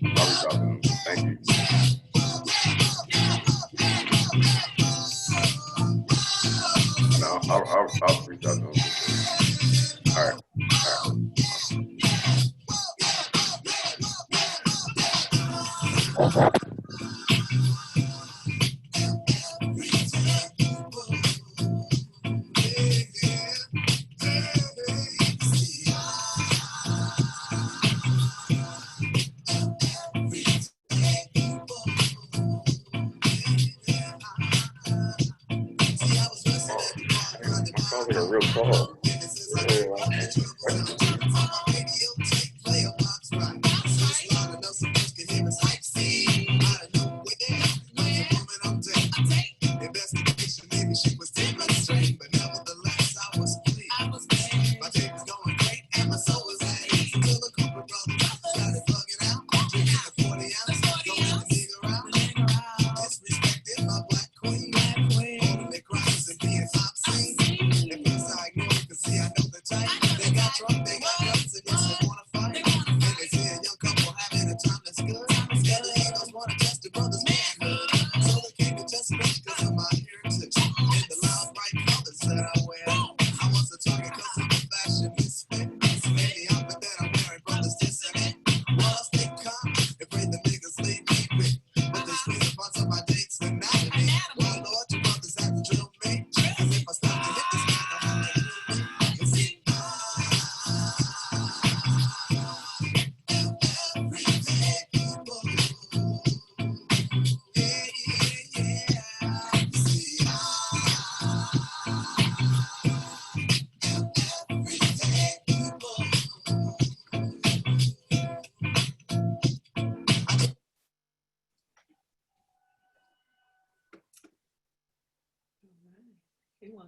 I'll reach out to them. Thank you. No, I'll reach out to them. All right. Sounds like a real call.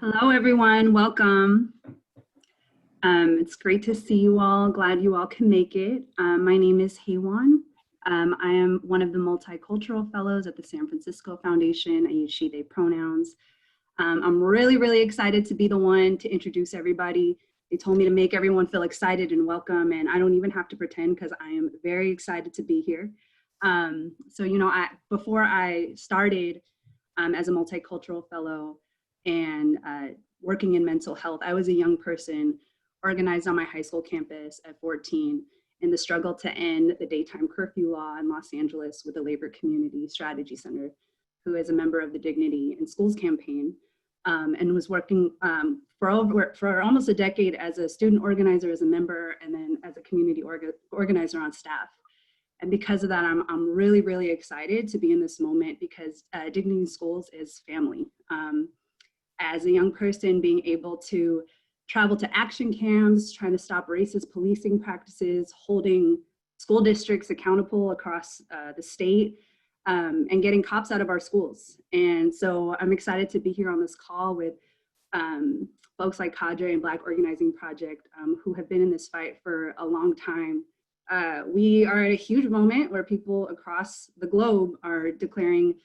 Hello, everyone. Welcome. It's great to see you all. Glad you all can make it. My name is Haywan. I am one of the multicultural fellows at the San Francisco Foundation. I use she, they pronouns. I'm really excited to be the one to introduce everybody. They told me to make everyone feel excited and welcome, and I don't even have to pretend because I am very excited to be here. So, you know, before I started as a multicultural fellow and working in mental health, I was a young person organized on my high school campus at 14 in the struggle to end the daytime curfew law in Los Angeles with the Labor Community Strategy Center, who is a member of the Dignity in Schools campaign, and was working for almost a decade as a student organizer, as a member, and then as a community organizer on staff. And because of that, I'm really excited to be in this moment because Dignity in Schools is family. As a young person, being able to travel to action camps, trying to stop racist policing practices, holding school districts accountable across the state, and getting cops out of our schools. And so I'm excited to be here on this call with folks like Cadre and Black Organizing Project, who have been in this fight for a long time. We are at a huge moment where people across the globe are declaring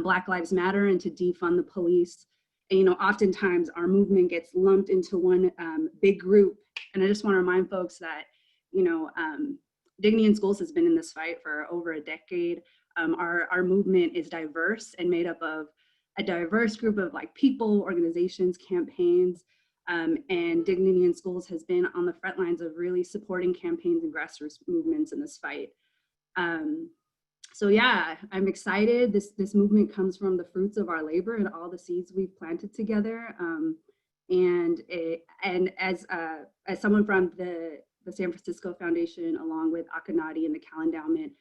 Black Lives Matter and to defund the police. And, you know, oftentimes our movement gets lumped into one big group. And I just want to remind folks that, you know, Dignity in Schools has been in this fight for over a decade. Our movement is diverse and made up of a diverse group of like people, organizations, campaigns, and Dignity in Schools has been on the front lines of really supporting campaigns and grassroots movements in this fight. So yeah, I'm excited. This movement comes from the fruits of our labor and all the seeds we've planted together. And as someone from the San Francisco Foundation, along with Akanadi and the Cal Endowment,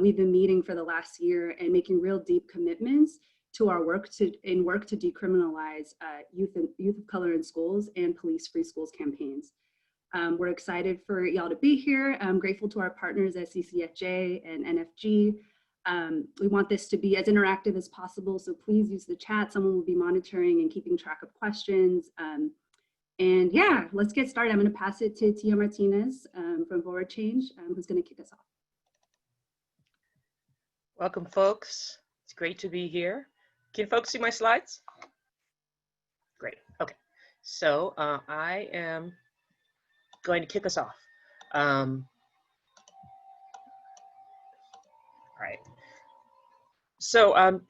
we've been meeting for the last year and making real deep commitments to our work to decriminalize youth of color in schools and police-free schools campaigns. We're excited for y'all to be here. I'm grateful to our partners at CCFJ and NFG. We want this to be as interactive as possible, so please use the chat. Someone will be monitoring and keeping track of questions. And yeah, let's get started. I'm gonna pass it to Tia Martinez from Forward Change, who's gonna kick us off. Welcome, folks. It's great to be here. Can folks see my slides? Great, okay. So I am going to kick us off. right. So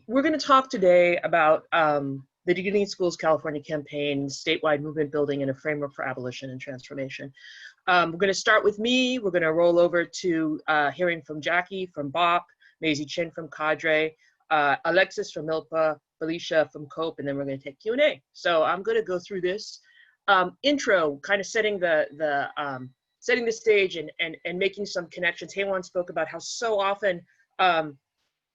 we're going to talk today about the Dignity in Schools California campaign, statewide movement building, and a framework for abolition and transformation. We're going to start with me. We're going to roll over to hearing from Jackie from BOP, Maisie Chin from Cadre, Alexis from MILPA, Felicia from COPE, and then we're going to take Q&A. So I'm going to go through this intro, kind of setting the stage and making some connections. Haywan spoke about how so often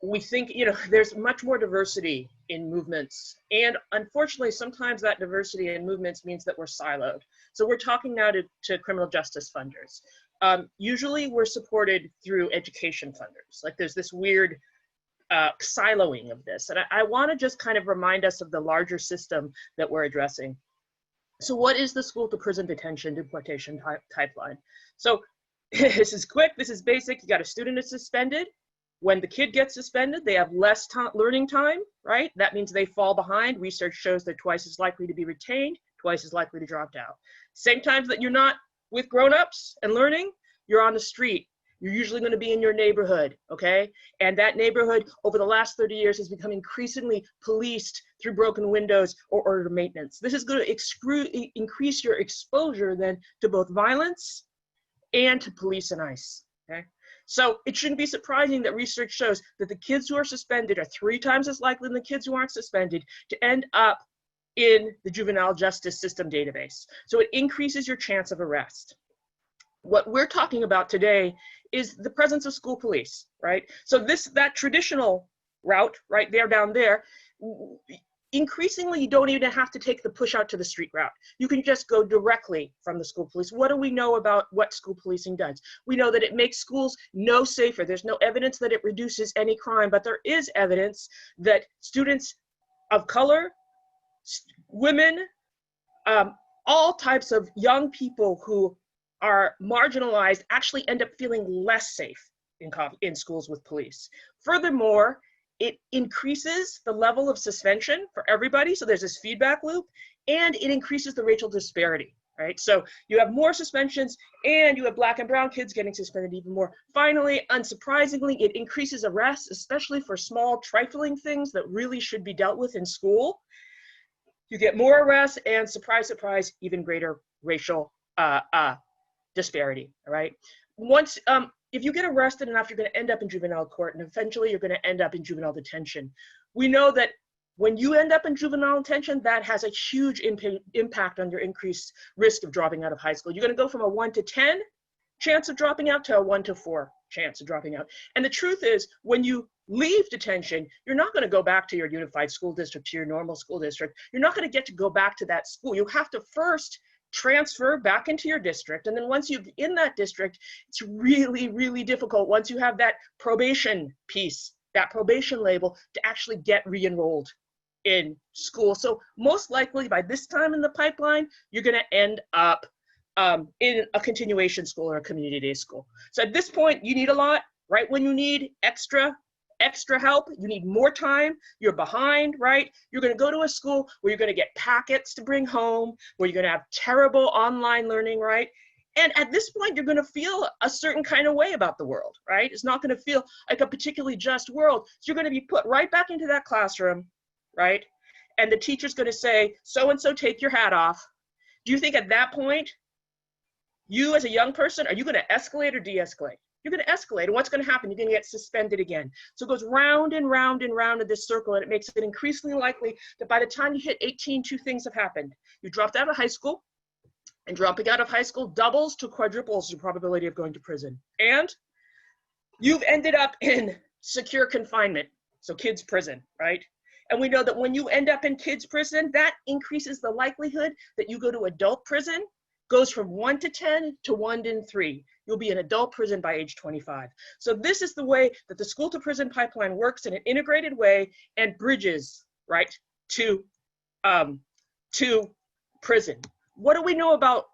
we think, you know, there's much more diversity in movements. And unfortunately, sometimes that diversity in movements means that we're siloed. So we're talking now to criminal justice funders. Usually we're supported through education funders. Like there's this weird siloing of this. And I want to just kind of remind us of the larger system that we're addressing. So what is the school to prison detention deportation pipeline? So this is quick, this is basic. You got a student that's suspended. When the kid gets suspended, they have less learning time, right? That means they fall behind. Research shows they're twice as likely to be retained, twice as likely to drop out. Same times that you're not with grown-ups and learning, you're on the street. You're usually going to be in your neighborhood, okay? And that neighborhood over the last 30 years has become increasingly policed through broken windows or order maintenance. This is going to increase your exposure then to both violence and to police and ICE, okay? So it shouldn't be surprising that research shows that the kids who are suspended are 3 times as likely than the kids who aren't suspended to end up in the juvenile justice system database. So it increases your chance of arrest. What we're talking about today is the presence of school police, right? So that traditional route right there down there, increasingly, you don't even have to take the push out to the street route. You can just go directly from the school police. What do we know about what school policing does? We know that it makes schools no safer. There's no evidence that it reduces any crime, but there is evidence that students of color, women, all types of young people who are marginalized actually end up feeling less safe in schools with police. Furthermore, it increases the level of suspension for everybody. So there's this feedback loop, and it increases the racial disparity, right? So you have more suspensions and you have Black and brown kids getting suspended even more. Finally, unsurprisingly, it increases arrests, especially for small trifling things that really should be dealt with in school. You get more arrests and surprise, surprise, even greater racial disparity, all right? Once, if you get arrested enough, you're going to end up in juvenile court, and eventually you're going to end up in juvenile detention. We know that when you end up in juvenile detention, that has a huge impact on your increased risk of dropping out of high school. You're going to go from a 1 to 10 chance of dropping out to a 1 to 4 chance of dropping out. And the truth is, when you leave detention, you're not going to go back to your unified school district, to your normal school district. You're not going to get to go back to that school. You have to first transfer back into your district. And then once you're in that district, it's really, really difficult once you have that probation piece, that probation label, to actually get re-enrolled in school. So most likely by this time in the pipeline, you're going to end up in a continuation school or a community day school. So at this point, you need a lot. Right when you need extra help, you need more time, you're behind, right? You're going to go to a school where you're going to get packets to bring home, where you're going to have terrible online learning, right? And at this point, you're going to feel a certain kind of way about the world, right? It's not going to feel like a particularly just world. So you're going to be put right back into that classroom, right? And the teacher's going to say, so-and-so, take your hat off. Do you think at that point, you as a young person, are you going to escalate or de-escalate? You're going to escalate, and what's going to happen? You're going to get suspended again. So it goes round and round and round in this circle, and it makes it increasingly likely that by the time you hit 18, 2 things have happened. You dropped out of high school, and dropping out of high school doubles to quadruples your probability of going to prison. And you've ended up in secure confinement, so kids' prison, right? And we know that when you end up in kids' prison, that increases the likelihood that you go to adult prison, goes from 1 to 10 to 1 in 3. You'll be in adult prison by age 25. So this is the way that the school to prison pipeline works in an integrated way and bridges, right, to prison. What do we know about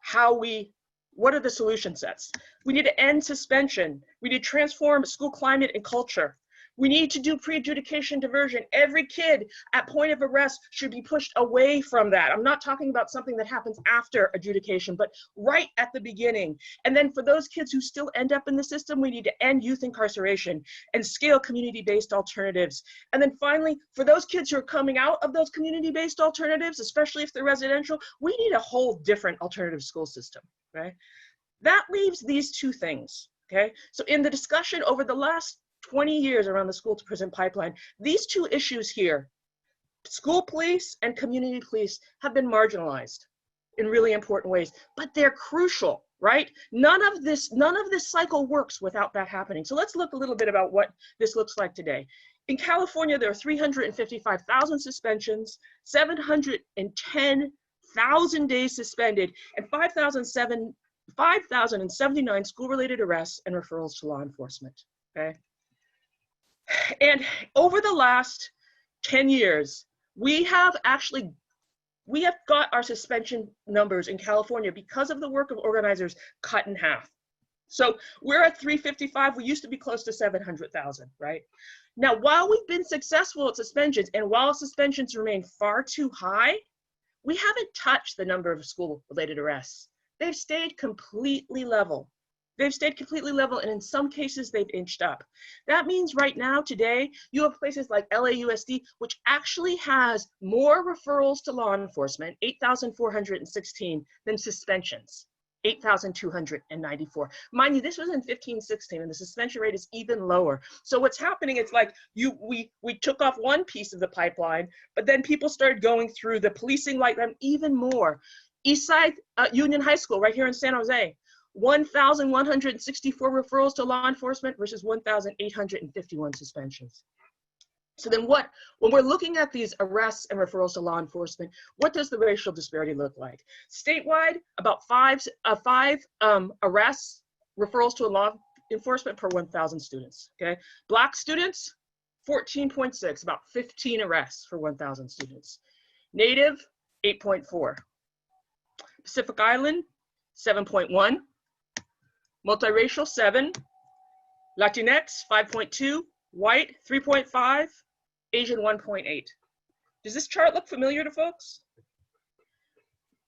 what are the solution sets? We need to end suspension. We need to transform school climate and culture. We need to do pre-adjudication diversion. Every kid at point of arrest should be pushed away from that. I'm not talking about something that happens after adjudication, but right at the beginning. And then for those kids who still end up in the system, we need to end youth incarceration and scale community-based alternatives. And then finally, for those kids who are coming out of those community-based alternatives, especially if they're residential, we need a whole different alternative school system, right? That leaves these two things, okay? So in the discussion over the last 20 years around the school to prison pipeline, these two issues here, school police and community police, have been marginalized in really important ways, but they're crucial, right? None of this cycle works without that happening. So let's look a little bit about what this looks like today. In California, there are 355,000 suspensions, 710,000 days suspended, and 5,079 school-related arrests and referrals to law enforcement, okay? And over the last 10 years, we have got our suspension numbers in California, because of the work of organizers, cut in half. So we're at 355, we used to be close to 700,000, right? Now, while we've been successful at suspensions, and while suspensions remain far too high, we haven't touched the number of school-related arrests. They've stayed completely level. They've stayed completely level, and in some cases, they've inched up. That means right now, today, you have places like LAUSD, which actually has more referrals to law enforcement, 8,416, than suspensions, 8,294. Mind you, this was in 15-16, and the suspension rate is even lower. So what's happening, it's like we took off one piece of the pipeline, but then people started going through the policing like them even more. Eastside Union High School, right here in San Jose, 1,164 referrals to law enforcement versus 1,851 suspensions. So then when we're looking at these arrests and referrals to law enforcement, what does the racial disparity look like? Statewide, about five arrests, referrals to law enforcement per 1,000 students, okay? Black students, 14.6, about 15 arrests for 1,000 students. Native, 8.4. Pacific Island, 7.1. Multiracial, 7. Latinx, 5.2. White, 3.5. Asian, 1.8. Does this chart look familiar to folks?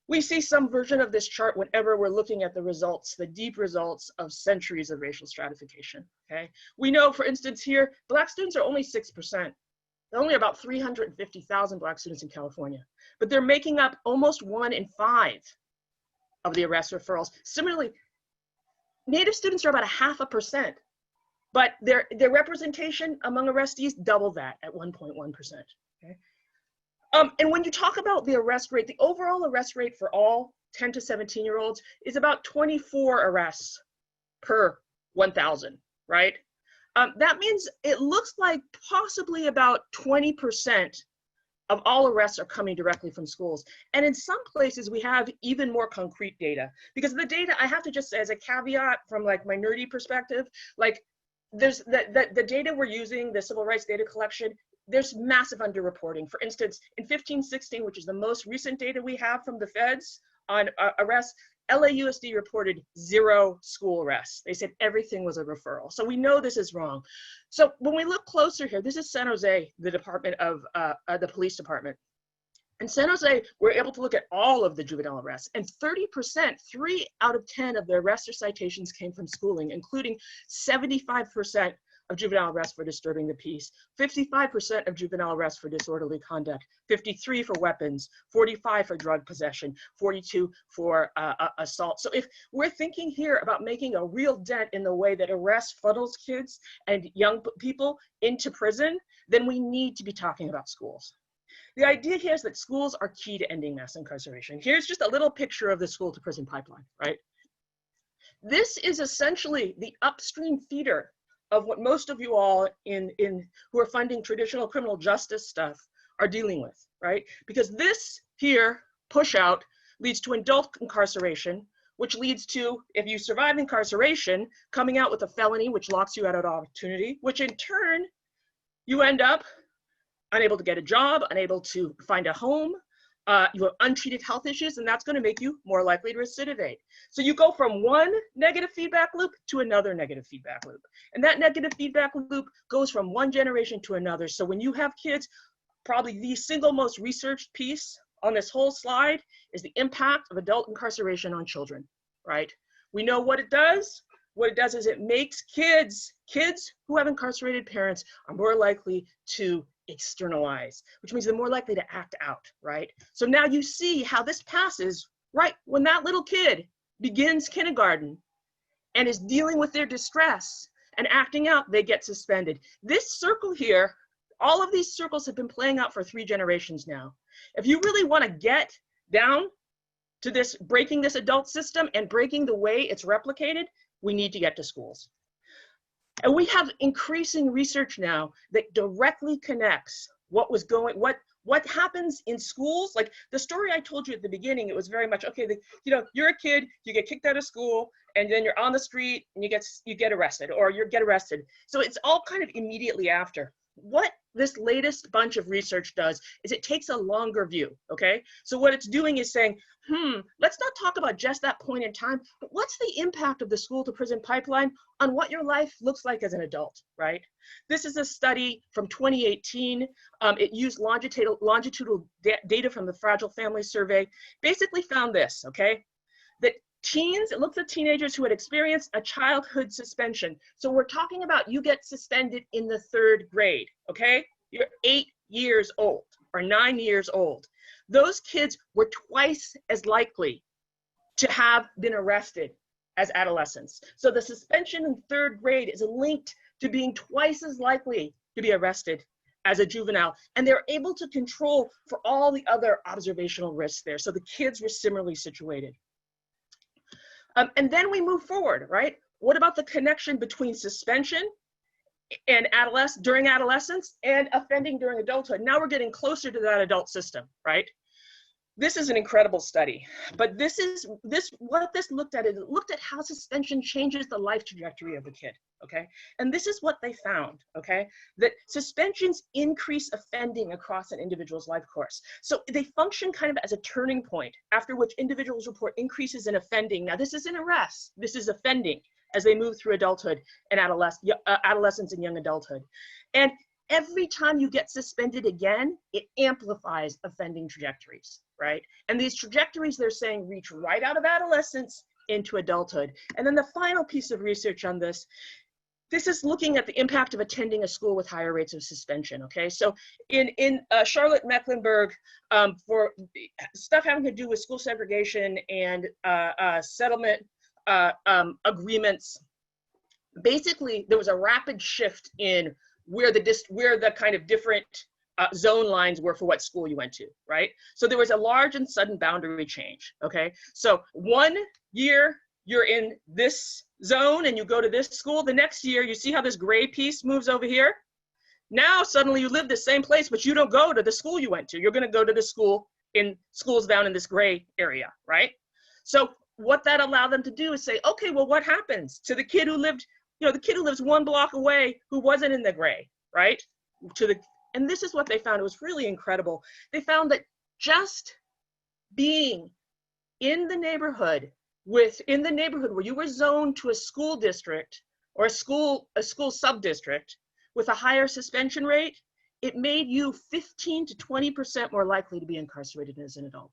We see some version of this chart whenever we're looking at the results, the deep results of centuries of racial stratification, okay? We know, for instance, here, Black students are only 6%. There are only about 350,000 Black students in California, but they're making up almost 1 in 5 of the arrest referrals. Similarly, Native students are about 0.5%, but their representation among arrestees double that at 1.1%. Okay? And when you talk about the arrest rate, the overall arrest rate for all 10 to 17-year-olds is about 24 arrests per 1,000, right? That means it looks like possibly about 20% of all arrests are coming directly from schools. And in some places, we have even more concrete data. Because the data, I have to just say as a caveat from like my nerdy perspective, like there's the data we're using, the civil rights data collection, there's massive underreporting. For instance, in 15-16, which is the most recent data we have from the feds on arrests, LAUSD reported 0 school arrests. They said everything was a referral. So we know this is wrong. So when we look closer here, this is San Jose, the department of the police department. In San Jose, we're able to look at all of the juvenile arrests, and 30%, 3 out of 10 of the arrests or citations came from schooling, including 75% of juvenile arrests for disturbing the peace, 55% of juvenile arrests for disorderly conduct, 53 for weapons, 45 for drug possession, 42 for assault. So if we're thinking here about making a real dent in the way that arrest funnels kids and young people into prison, then we need to be talking about schools. The idea here is that schools are key to ending mass incarceration. Here's just a little picture of the school to prison pipeline, right? This is essentially the upstream feeder of what most of you all who are funding traditional criminal justice stuff are dealing with, right? Because this here, push out, leads to adult incarceration, which leads to, if you survive incarceration, coming out with a felony, which locks you out of opportunity, which in turn, you end up unable to get a job, unable to find a home, you have untreated health issues, and that's going to make you more likely to recidivate. So you go from one negative feedback loop to another negative feedback loop. And that negative feedback loop goes from one generation to another. So when you have kids, probably the single most researched piece on this whole slide is the impact of adult incarceration on children, right? We know what it does. What it does is it makes kids who have incarcerated parents are more likely to externalize, which means they're more likely to act out, right? So now you see how this passes right when that little kid begins kindergarten and is dealing with their distress and acting out, they get suspended. This circle here, all of these circles have been playing out for 3 generations now. If you really want to get down to this, breaking this adult system and breaking the way it's replicated, we need to get to schools. And we have increasing research now that directly connects what happens in schools. Like the story I told you at the beginning, it was very much, okay, you're a kid, you get kicked out of school, and then you're on the street and you get arrested, or you get arrested. So it's all kind of immediately after. What this latest bunch of research does is it takes a longer view, okay? So what it's doing is saying, let's not talk about just that point in time, but what's the impact of the school to prison pipeline on what your life looks like as an adult, right? This is a study from 2018. It used longitudinal data from the Fragile Family Survey, basically found this, okay? That teens, it looks at teenagers who had experienced a childhood suspension. So we're talking about you get suspended in the 3rd grade, okay? You're 8 years old or 9 years old. Those kids were twice as likely to have been arrested as adolescents. So the suspension in 3rd grade is linked to being twice as likely to be arrested as a juvenile. And they're able to control for all the other observational risks there. So the kids were similarly situated. And then we move forward, right? What about the connection between suspension and during adolescence and offending during adulthood? Now we're getting closer to that adult system, right? This is an incredible study, but what this looked at is it looked at how suspension changes the life trajectory of the kid, okay? And this is what they found, okay? That suspensions increase offending across an individual's life course. So they function kind of as a turning point after which individuals report increases in offending. Now this isn't arrests, this is offending as they move through adulthood and adolescence and young adulthood. And every time you get suspended again, it amplifies offending trajectories, right? And these trajectories, they're saying, reach right out of adolescence into adulthood. And then the final piece of research on this is looking at the impact of attending a school with higher rates of suspension, okay? So in Charlotte, Mecklenburg, for stuff having to do with school segregation and settlement agreements, basically there was a rapid shift in where the kind of different zone lines were for what school you went to, right? So there was a large and sudden boundary change, okay? So 1 year you're in this zone and you go to this school. The next year, you see how this gray piece moves over here? Now suddenly you live the same place, but you don't go to the school you went to. You're gonna go to the schools down in this gray area, right? So what that allowed them to do is say, okay, well, what happens to the kid who lived, the kid who lives 1 block away who wasn't in the gray, right? And this is what they found. It was really incredible. They found that just being in the neighborhood where you were zoned to a school district or a school sub-district with a higher suspension rate, it made you 15 to 20% more likely to be incarcerated as an adult.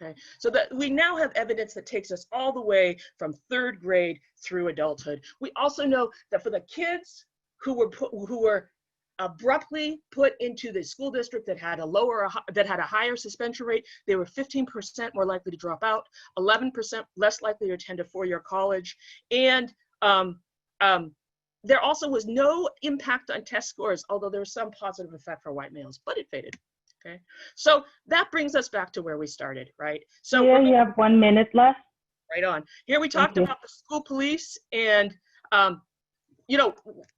Okay, so that we now have evidence that takes us all the way from 3rd grade through adulthood. We also know that for the kids who were abruptly put into the school district that had a higher suspension rate, they were 15% more likely to drop out, 11% less likely to attend a 4-year college, and there also was no impact on test scores, although there was some positive effect for white males, but it faded. Okay, so that brings us back to where we started, right? So yeah, you have 1 minute left. Right on. Here we talked about the school police, and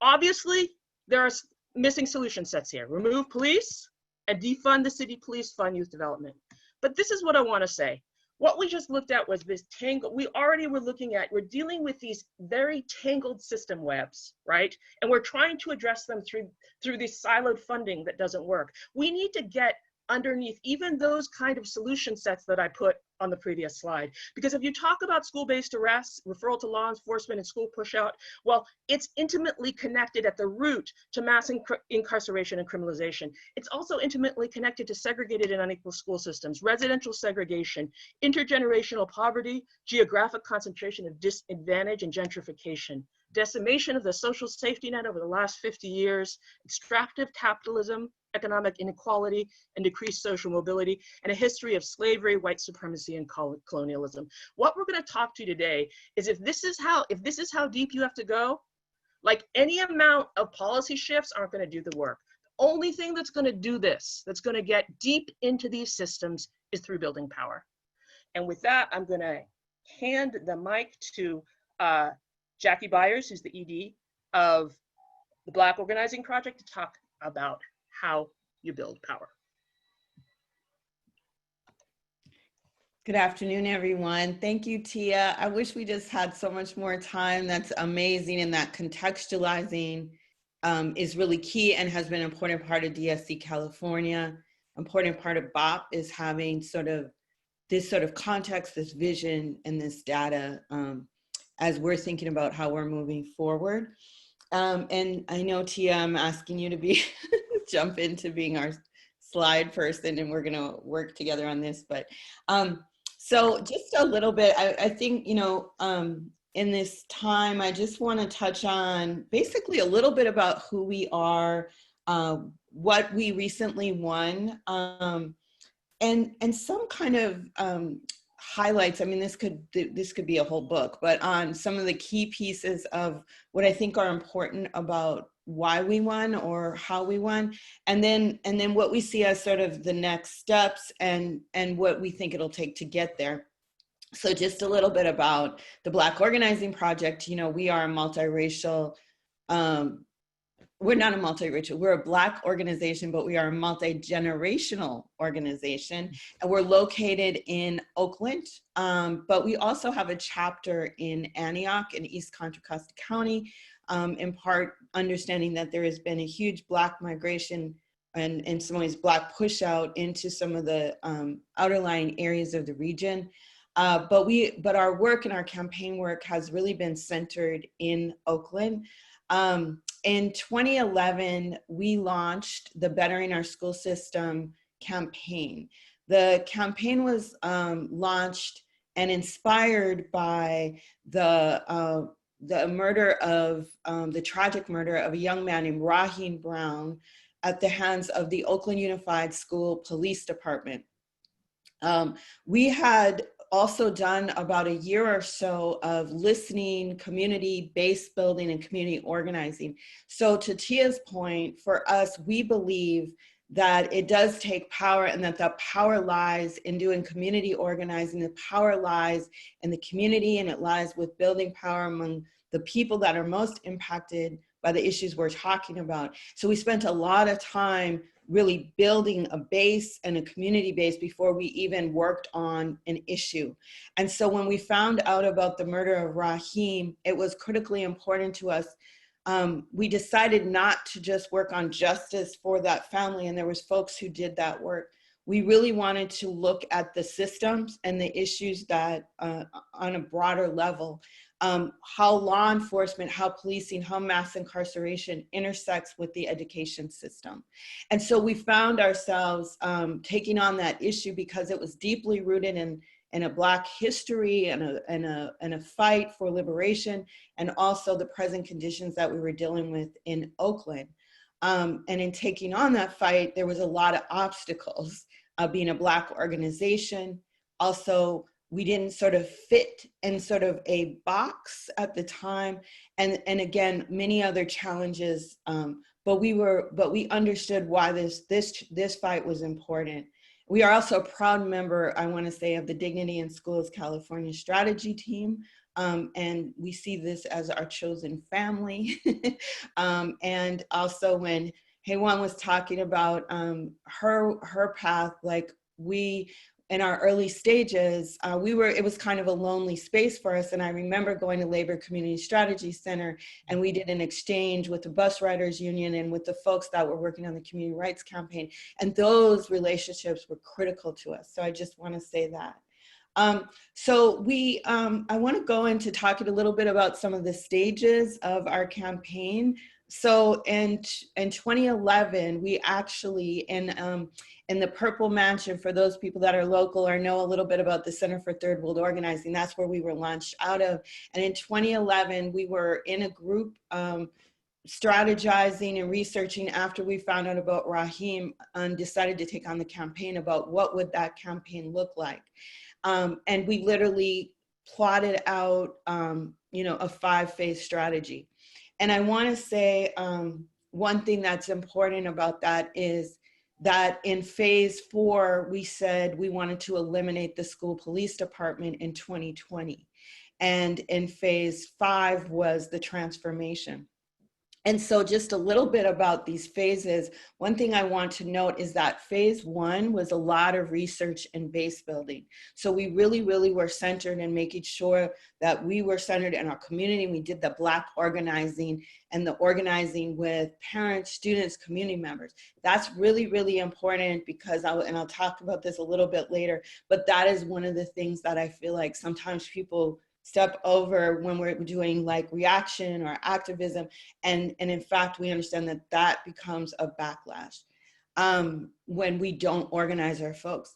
obviously there are missing solution sets here. Remove police and defund the city police, fund youth development. But this is what I want to say. What we just looked at was this tangle. We're dealing with these very tangled system webs, right? And we're trying to address them through this siloed funding that doesn't work. We need to get underneath even those kind of solution sets that I put on the previous slide. Because if you talk about school-based arrests, referral to law enforcement and school push-out, well, it's intimately connected at the root to mass incarceration and criminalization. It's also intimately connected to segregated and unequal school systems, residential segregation, intergenerational poverty, geographic concentration of disadvantage and gentrification, decimation of the social safety net over the last 50 years, extractive capitalism, economic inequality, and decreased social mobility, and a history of slavery, white supremacy, and colonialism. What we're going to talk to today is if this is how deep you have to go, like any amount of policy shifts aren't going to do the work. The only thing that's going to do this, that's going to get deep into these systems, is through building power. And with that, I'm going to hand the mic to Jackie Byers, who's the ED of the Black Organizing Project, to talk about how you build power. Good afternoon, everyone. Thank you, Tia. I wish we just had so much more time. That's amazing, and that contextualizing is really key and has been an important part of DSC California. Important part of BOP is having this sort of context, this vision, and this data as we're thinking about how we're moving forward. And I know, Tia, I'm asking you to be jump into being our slide person, and we're going to work together on this. But so just a little bit, I think, in this time, I just want to touch on basically a little bit about who we are, what we recently won, and some kind of highlights. I mean, this could be a whole book, but on some of the key pieces of what I think are important about why we won or how we won, and then what we see as sort of the next steps and what we think it'll take to get there. So just a little bit about the Black Organizing Project. We are a multiracial, we're not a multiracial, we're a Black organization, but we are a multi-generational organization, and we're located in Oakland, but we also have a chapter in Antioch in East Contra Costa County, in part understanding that there has been a huge Black migration and in some ways Black push out into some of the outerlying areas of the region. But our work and our campaign work has really been centered in Oakland. In 2011, we launched the Bettering Our School System campaign. The campaign was launched and inspired by the tragic murder of a young man named Raheem Brown at the hands of the Oakland Unified School Police Department. We had also done about a year or so of listening, community-based building, and community organizing. So to Tia's point, for us, we believe that it does take power, and that the power lies in doing community organizing. The power lies in the community, and it lies with building power among the people that are most impacted by the issues we're talking about. So we spent a lot of time really building a base and a community base before we even worked on an issue. And so when we found out about the murder of Raheem, it was critically important to us. We decided not to just work on justice for that family, and there was folks who did that work. We really wanted to look at the systems and the issues that on a broader level, how law enforcement, how policing, how mass incarceration intersects with the education system. And so we found ourselves taking on that issue because it was deeply rooted in a Black history and a fight for liberation, and also the present conditions that we were dealing with in Oakland. And in taking on that fight, there was a lot of obstacles. Being a Black organization, also, we didn't sort of fit in sort of a box at the time, and again, many other challenges. But we understood why this fight was important. We are also a proud member, I want to say, of the Dignity in Schools California strategy team, and we see this as our chosen family. And also, when Haywan was talking about her path, like in our early stages, it was kind of a lonely space for us. And I remember going to Labor Community Strategy Center, and we did an exchange with the bus riders union and with the folks that were working on the community rights campaign. And those relationships were critical to us. So I just want to say that. I want to go into talking a little bit about some of the stages of our campaign. So in 2011, we actually, in the Purple Mansion, for those people that are local or know a little bit about the Center for Third World Organizing, that's where we were launched out of. And in 2011, we were in a group strategizing and researching after we found out about Raheem and decided to take on the campaign about what would that campaign look like. And we literally plotted out, a 5-phase strategy. And I want to say one thing that's important about that is that in phase 4, we said we wanted to eliminate the school police department in 2020. And in phase 5 was the transformation. And so just a little bit about these phases. One thing I want to note is that phase 1 was a lot of research and base building. So we really, really were centered in making sure that we were centered in our community. We did the Black organizing and the organizing with parents, students, community members. That's really, really important because I'll talk about this a little bit later, but that is one of the things that I feel like sometimes people step over when we're doing like reaction or activism. And in fact, we understand that that becomes a backlash when we don't organize our folks.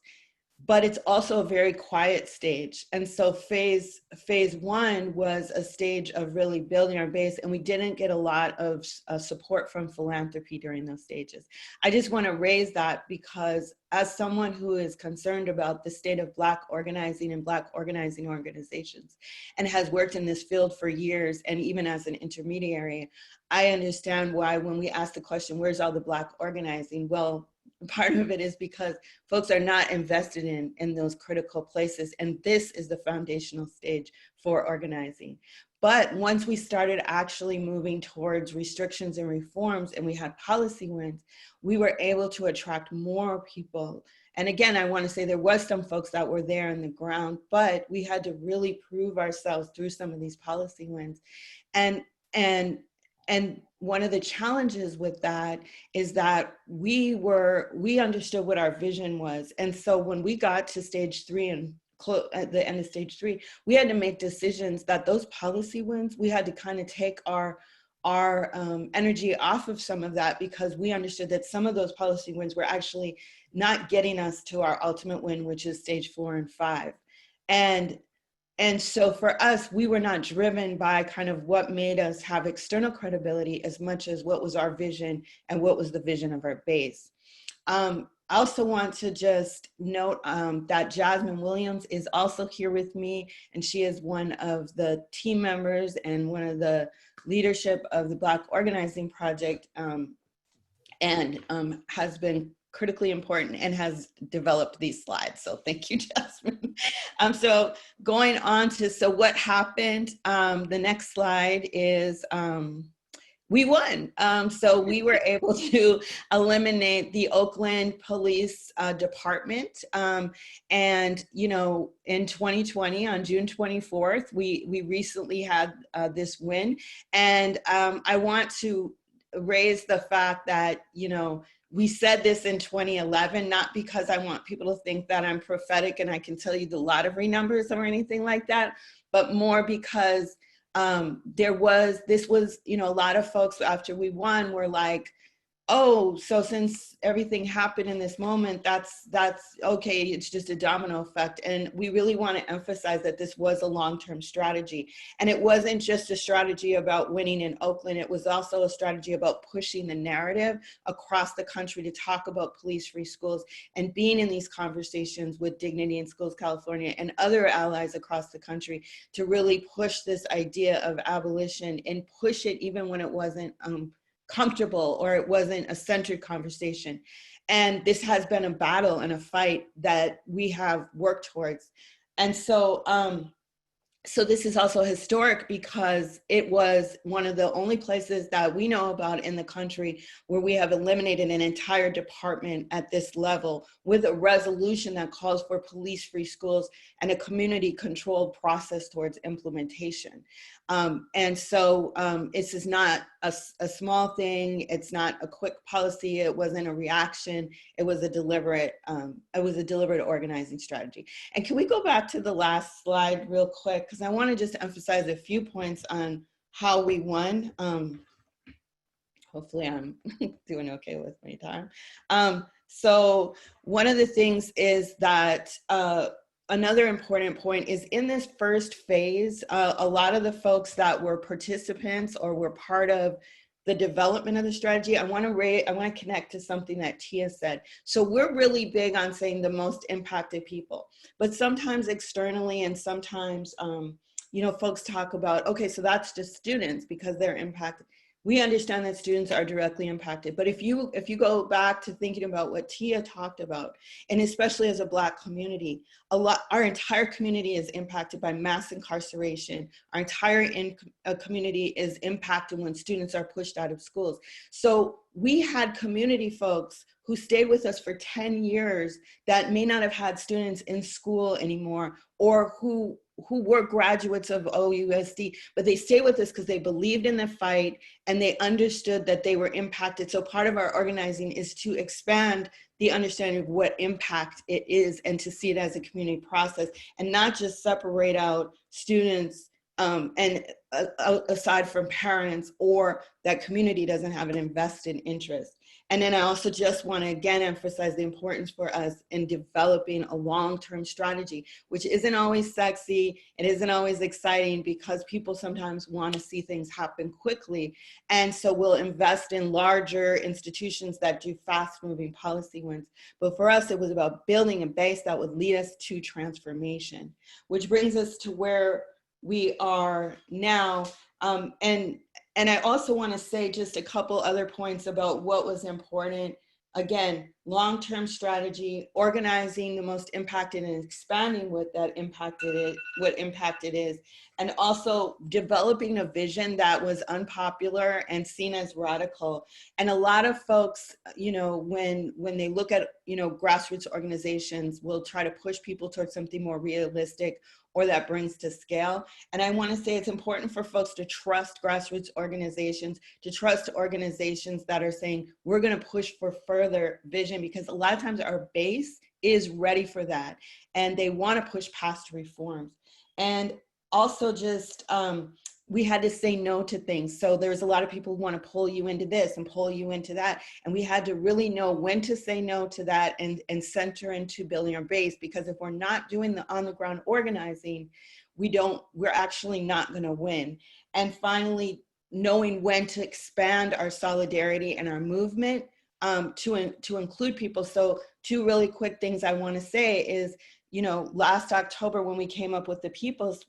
But it's also a very quiet stage. And so phase 1 was a stage of really building our base, and we didn't get a lot of support from philanthropy during those stages. I just want to raise that because as someone who is concerned about the state of Black organizing and Black organizing organizations and has worked in this field for years, and even as an intermediary, I understand why when we ask the question, where's all the Black organizing? Well, part of it is because folks are not invested in those critical places. And this is the foundational stage for organizing. But once we started actually moving towards restrictions and reforms and we had policy wins, we were able to attract more people. And again, I want to say there was some folks that were there on the ground, but we had to really prove ourselves through some of these policy wins. And one of the challenges with that is that we understood what our vision was. And so when we got to stage 3 and at the end of stage 3, we had to make decisions that those policy wins, we had to kind of take our energy off of some of that because we understood that some of those policy wins were actually not getting us to our ultimate win, which is stage 4 and 5. And so for us, we were not driven by kind of what made us have external credibility as much as what was our vision and what was the vision of our base. I also want to just note that Jasmine Williams is also here with me, and she is one of the team members and one of the leadership of the Black Organizing Project and has been critically important and has developed these slides. So thank you, Jasmine. So going on to, so what happened, the next slide is, we won. So we were able to eliminate the Oakland Police Department. And, you know, in 2020, on June 24th, we recently had this win. And I want to raise the fact that, you know, we said this in 2011, not because I want people to think that I'm prophetic and I can tell you the lottery numbers or anything like that, but more because this was, you know, a lot of folks after we won were like, oh, so since everything happened in this moment, that's okay, it's just a domino effect. And we really want to emphasize that this was a long-term strategy. And it wasn't just a strategy about winning in Oakland, it was also a strategy about pushing the narrative across the country to talk about police-free schools and being in these conversations with Dignity in Schools California and other allies across the country to really push this idea of abolition and push it even when it wasn't comfortable or it wasn't a centered conversation. And this has been a battle and a fight that we have worked towards. And so So this is also historic because it was one of the only places that we know about in the country where we have eliminated an entire department at this level with a resolution that calls for police-free schools and a community-controlled process towards implementation. And so this is not a small thing. It's not a quick policy. It wasn't a reaction. It was a deliberate organizing strategy. And can we go back to the last slide real quick? Because I want to just emphasize a few points on how we won. Hopefully I'm doing okay with my time. So one of the things is that another important point is in this first phase, a lot of the folks that were participants or were part of the development of the strategy, I want to connect to something that Tia said. So we're really big on saying the most impacted people, but sometimes externally and sometimes, you know, folks talk about, okay, so that's just students because they're impacted. We understand that students are directly impacted, but if you go back to thinking about what Tia talked about, and especially as a Black community, our entire community is impacted by mass incarceration. Our entire community is impacted when students are pushed out of schools. So we had community folks who stayed with us for 10 years that may not have had students in school anymore, or who were graduates of OUSD, but they stayed with us because they believed in the fight and they understood that they were impacted. So part of our organizing is to expand the understanding of what impact it is and to see it as a community process and not just separate out students and aside from parents or that community doesn't have an invested interest. And then I also just want to again emphasize the importance for us in developing a long-term strategy, which isn't always sexy, it isn't always exciting because people sometimes want to see things happen quickly. And so we'll invest in larger institutions that do fast-moving policy wins. But for us, it was about building a base that would lead us to transformation, which brings us to where we are now. And I also want to say just a couple other points about what was important. Again, long-term strategy, organizing the most impacted and expanding what impact it is, and also developing a vision that was unpopular and seen as radical. And a lot of folks, you know, when they look at, you know, grassroots organizations, will try to push people towards something more realistic or that brings to scale. And I want to say it's important for folks to trust grassroots organizations, to trust organizations that are saying, we're going to push for further vision, because a lot of times our base is ready for that. And they want to push past reforms. And also just, we had to say no to things. So there's a lot of people who want to pull you into this and pull you into that. And we had to really know when to say no to that and center into building our base, because if we're not doing the on the ground organizing, we're actually not going to win. And finally, knowing when to expand our solidarity and our movement to include people. So 2 really quick things I want to say is, you know, last October when we came up with the People's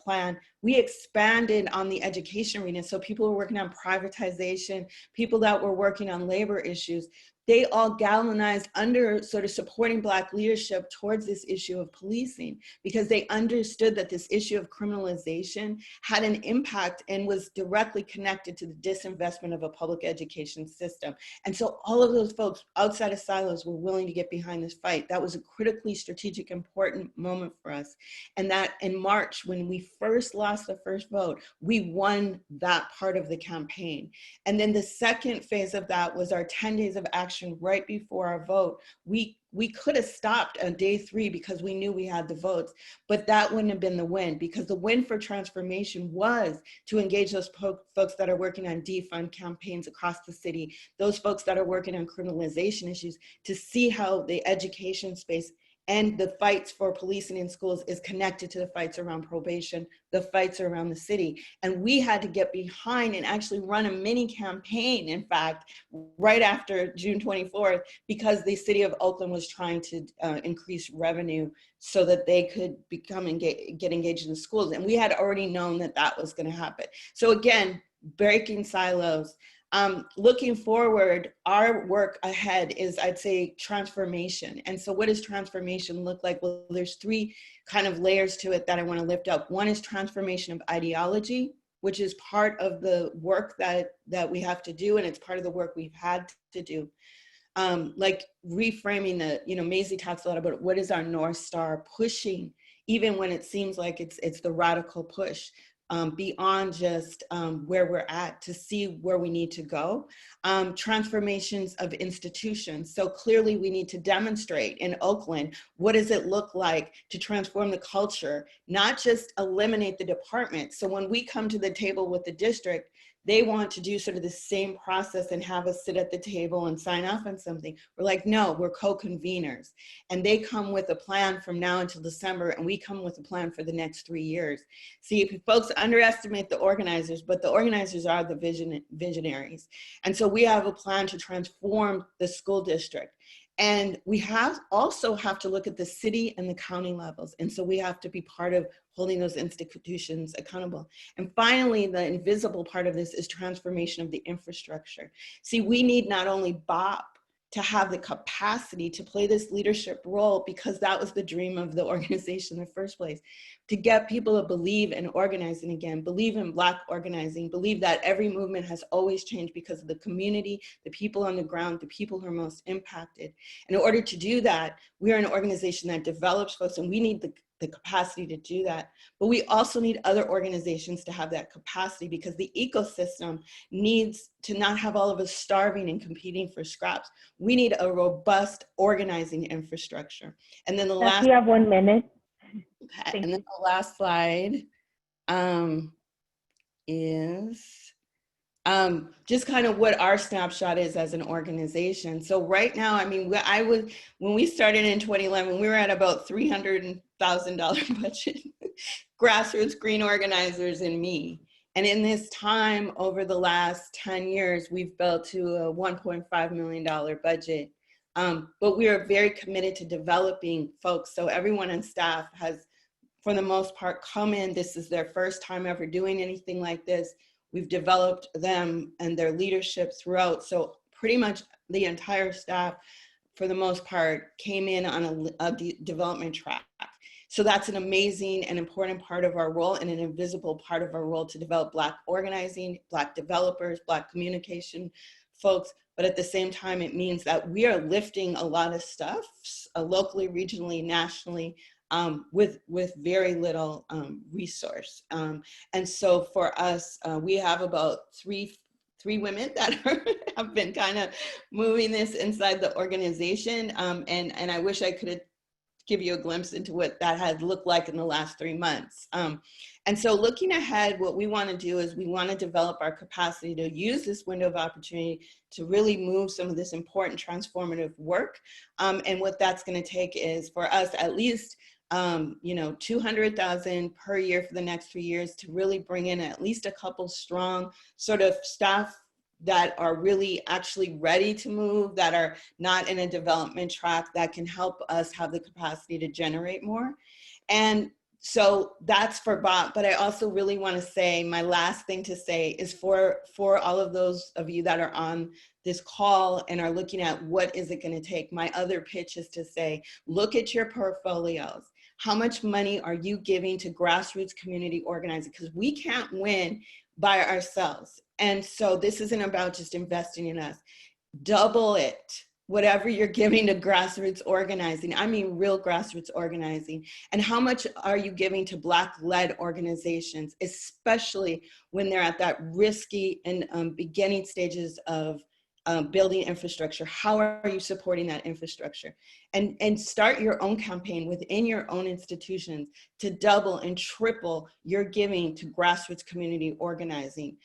plan, we expanded on the education arena. So people were working on privatization, people that were working on labor issues, they all galvanized under sort of supporting Black leadership towards this issue of policing, because they understood that this issue of criminalization had an impact and was directly connected to the disinvestment of a public education system. And so all of those folks outside of silos were willing to get behind this fight. That was a critically strategic, important moment for us. And that in March, when we first lost the first vote, we won that part of the campaign. And then the second phase of that was our 10 days of action right before our vote. We could have stopped on day 3 because we knew we had the votes, but that wouldn't have been the win, because the win for transformation was to engage those folks that are working on defund campaigns across the city, those folks that are working on criminalization issues, to see how the education space and the fights for policing in schools is connected to the fights around probation, the fights around the city. And we had to get behind and actually run a mini campaign, in fact, right after June 24th, because the city of Oakland was trying to increase revenue so that they could get engaged in the schools. And we had already known that that was going to happen. So again, breaking silos. Looking forward, our work ahead is, I'd say, transformation. And so what does transformation look like? Well, there's three kind of layers to it that I want to lift up. One is transformation of ideology, which is part of the work that we have to do, and it's part of the work we've had to do. Like reframing Maisie talks a lot about what is our North Star, pushing, even when it seems like it's the radical push. Beyond just where we're at, to see where we need to go. Transformations of institutions. So clearly we need to demonstrate in Oakland, what does it look like to transform the culture, not just eliminate the department. So when we come to the table with the district, they want to do sort of the same process and have us sit at the table and sign off on something. We're like, no, we're co-conveners. And they come with a plan from now until December, and we come with a plan for the next 3 years. See, folks underestimate the organizers, but the organizers are the visionaries. And so we have a plan to transform the school district. And we also have to look at the city and the county levels. And so we have to be part of holding those institutions accountable. And finally, the invisible part of this is transformation of the infrastructure. See, we need not only BOP to have the capacity to play this leadership role, because that was the dream of the organization in the first place, to get people to believe in organizing again, believe in Black organizing, believe that every movement has always changed because of the community, the people on the ground, the people who are most impacted. In order to do that, we are an organization that develops folks, and we need the capacity to do that. But we also need other organizations to have that capacity, because the ecosystem needs to not have all of us starving and competing for scraps. We need a robust organizing infrastructure. And then the last— You have 1 minute. Okay. And then the last slide is just kind of what our snapshot is as an organization. So right now, I mean, when we started in 2011, we were at about $300,000 budget, grassroots, green organizers, and me. And in this time, over the last 10 years, we've built to a $1.5 million budget. But we are very committed to developing folks. So everyone on staff has, for the most part, come in. This is their first time ever doing anything like this. We've developed them and their leadership throughout. So pretty much the entire staff, for the most part, came in on a development track. So that's an amazing and important part of our role, and an invisible part of our role, to develop Black organizing, Black developers, Black communication folks. But at the same time, it means that we are lifting a lot of stuff locally, regionally, nationally, with very little resource. And so for us, we have about three women that have been kind of moving this inside the organization. And I wish I could give you a glimpse into what that has looked like in the last 3 months. And so looking ahead, what we want to do is we want to develop our capacity to use this window of opportunity to really move some of this important transformative work. And what that's going to take is, for us, at least $200,000 per year for the next 3 years, to really bring in at least a couple strong sort of staff that are really actually ready to move, that are not in a development track, that can help us have the capacity to generate more. And so that's for BOP, but I also really want to say, my last thing to say is for all of those of you that are on this call and are looking at what is it going to take, my other pitch is to say, look at your portfolios. How much money are you giving to grassroots community organizing? Because we can't win by ourselves. And so this isn't about just investing in us. Double it, whatever you're giving to grassroots organizing. I mean, real grassroots organizing. And how much are you giving to Black-led organizations, especially when they're at that risky and beginning stages of building infrastructure? How are you supporting that infrastructure? And start your own campaign within your own institutions to double and triple your giving to grassroots community organizing.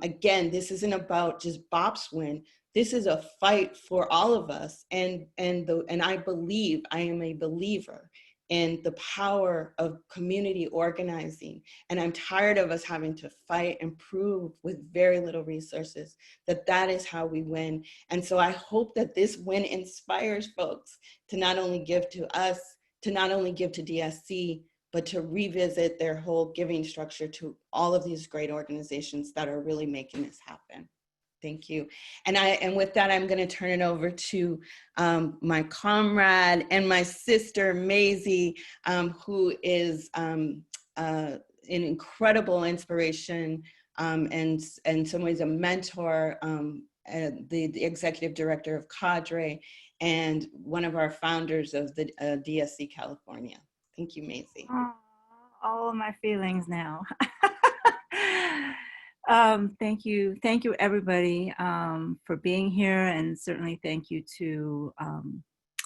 Again, this isn't about just BOP's win. This is a fight for all of us. And I believe, I am a believer in the power of community organizing. And I'm tired of us having to fight and prove with very little resources that is how we win. And so I hope that this win inspires folks to not only give to us, to not only give to DSC, but to revisit their whole giving structure to all of these great organizations that are really making this happen. Thank you. And with that, I'm going to turn it over to my comrade and my sister, Maisie, who is an incredible inspiration and in some ways a mentor, the executive director of Cadre, and one of our founders of the DSC California. Thank you, Maisie. Oh, all of my feelings now. Thank you everybody for being here, and certainly thank you to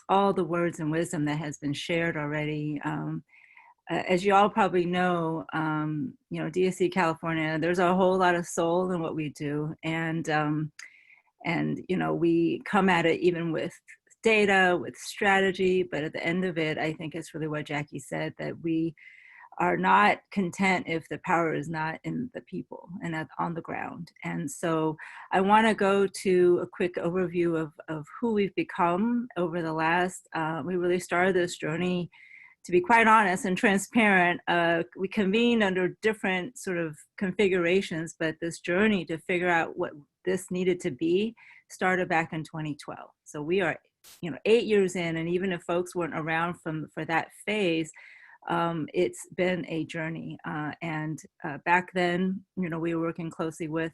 all the words and wisdom that has been shared already. As you all probably know, DSC California, there's a whole lot of soul in what we do, and we come at it even with data, with strategy, but at the end of it, I think it's really what Jackie said, that we are not content if the power is not in the people and on the ground. And so I want to go to a quick overview of who we've become over the last, we really started this journey, to be quite honest and transparent. We convened under different sort of configurations, but this journey to figure out what this needed to be started back in 2012. So we are 8 years in, and even if folks weren't around for that phase, it's been a journey. Back then, we were working closely with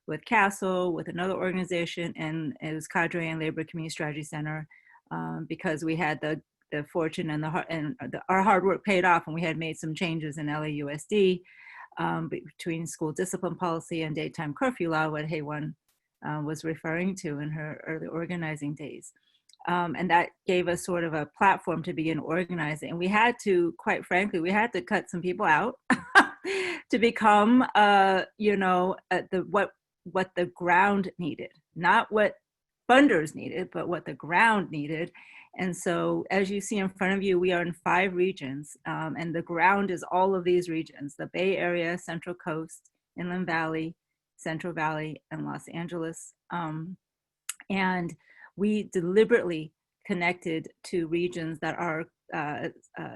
CASEL, with another organization, and it was Cadre and Labor Community Strategy Center, because we had the fortune and our hard work paid off, and we had made some changes in LAUSD between school discipline policy and daytime curfew law, what Haywan was referring to in her early organizing days. And that gave us sort of a platform to begin organizing. And we had to, quite frankly, we had to cut some people out to become, what the ground needed, not what funders needed, but what the ground needed. And so, as you see in front of you, we are in 5 regions, and the ground is all of these regions: the Bay Area, Central Coast, Inland Valley, Central Valley, and Los Angeles. And we deliberately connected to regions that are,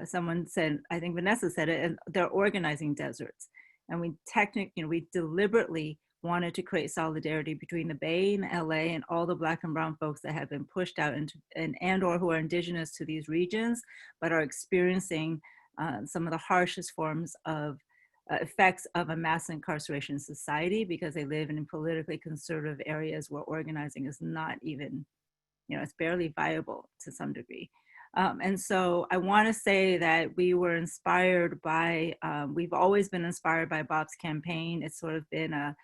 someone said, I think Vanessa said it, and they're organizing deserts. And we deliberately wanted to create solidarity between the Bay and LA and all the Black and brown folks that have been pushed out and or who are indigenous to these regions, but are experiencing some of the harshest forms of effects of a mass incarceration society, because they live in politically conservative areas where organizing is not even, it's barely viable to some degree. And so I want to say that we were inspired by, we've always been inspired by Bob's campaign. It's sort of been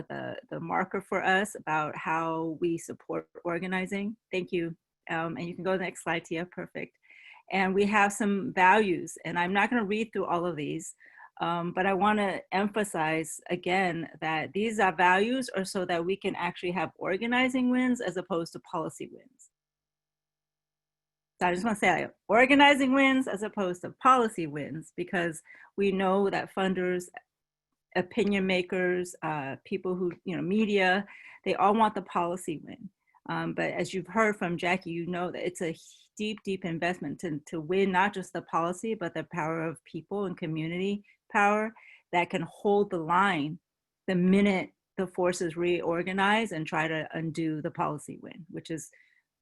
the marker for us about how we support organizing. Thank you. And you can go to the next slide, Tia, perfect. And we have some values, and I'm not going to read through all of these, but I want to emphasize again that these are values are so that we can actually have organizing wins as opposed to policy wins. So I just want to say organizing wins as opposed to policy wins, because we know that funders, opinion makers, people who, media, they all want the policy win. But as you've heard from Jackie, that it's a deep, deep investment to win not just the policy, but the power of people and community power that can hold the line the minute the forces reorganize and try to undo the policy win, which is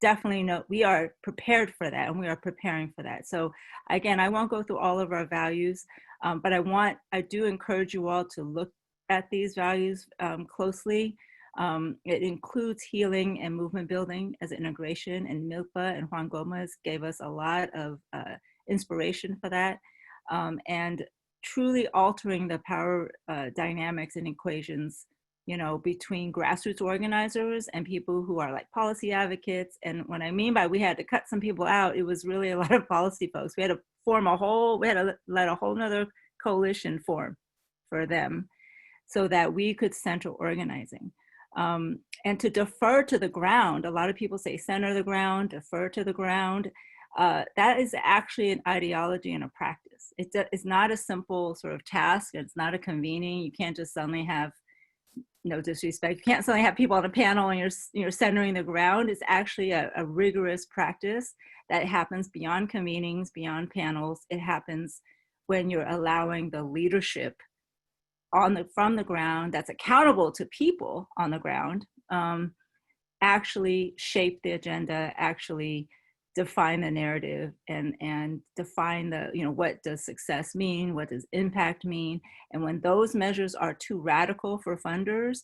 definitely we are prepared for that, and we are preparing for that. So again, I won't go through all of our values, but I do encourage you all to look at these values closely. It includes healing and movement building as integration, and Milpa and Juan Gomez gave us a lot of inspiration for that. And truly altering the power dynamics and equations, between grassroots organizers and people who are like policy advocates. And what I mean by we had to cut some people out, it was really a lot of policy folks. We had to let a whole nother coalition form for them so that we could center organizing. And to defer to the ground, a lot of people say center the ground, defer to the ground. That is actually an ideology and a practice. It's not a simple sort of task. It's not a convening. You can't just suddenly have, no disrespect, you can't suddenly have people on a panel and you're centering the ground. It's actually a rigorous practice that happens beyond convenings, beyond panels. It happens when you're allowing the leadership from the ground, that's accountable to people on the ground, actually shape the agenda, actually define the narrative, and define the, what does success mean? What does impact mean? And when those measures are too radical for funders,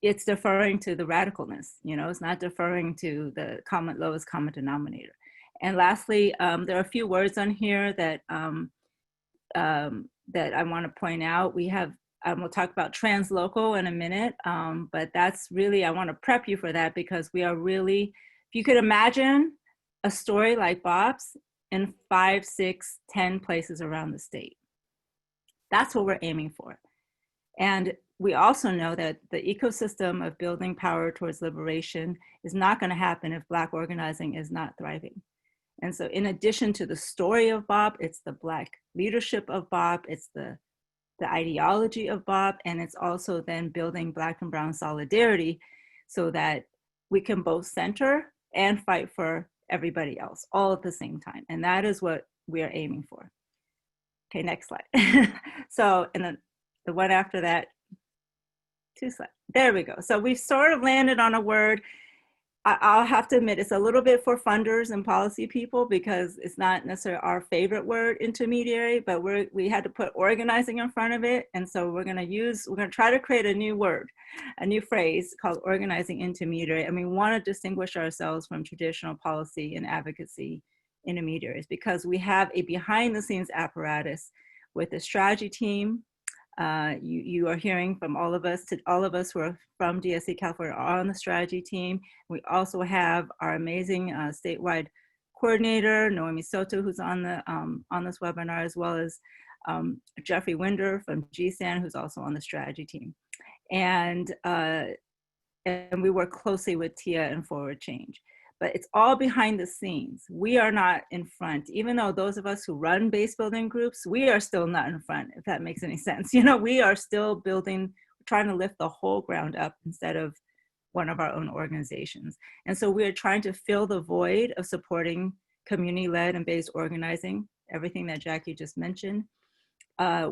it's deferring to the radicalness, it's not deferring to the lowest common denominator. And lastly, there are a few words on here that that I want to point out. We have, we'll talk about translocal in a minute, but that's really, I want to prep you for that, because we are really, if you could imagine a story like Bob's in 5, 6, 10 places around the state. That's what we're aiming for. And we also know that the ecosystem of building power towards liberation is not going to happen if Black organizing is not thriving. And so in addition to the story of Bob, it's the Black leadership of Bob, it's the ideology of Bob, and it's also then building Black and Brown solidarity so that we can both center and fight for everybody else all at the same time. And that is what we are aiming for. Okay, next slide. So, and then the one after that, 2 slides. There we go. So we've sort of landed on a word. I'll have to admit, it's a little bit for funders and policy people, because it's not necessarily our favorite word, intermediary, but we had to put organizing in front of it. And so we're going to try to create a new word, a new phrase called organizing intermediary. And we want to distinguish ourselves from traditional policy and advocacy intermediaries, because we have a behind the scenes apparatus with a strategy team. You are hearing from all of us who are from DSC California are on the strategy team. We also have our amazing statewide coordinator, Noemi Soto, who's on this webinar, as well as Jeffrey Winder from GSAN, who's also on the strategy team. And we work closely with Tia and Forward Change. But it's all behind the scenes. We are not in front. Even though those of us who run base building groups, we are still not in front, if that makes any sense. We are still building, trying to lift the whole ground up instead of one of our own organizations. And so we are trying to fill the void of supporting community-led and based organizing, everything that Jackie just mentioned.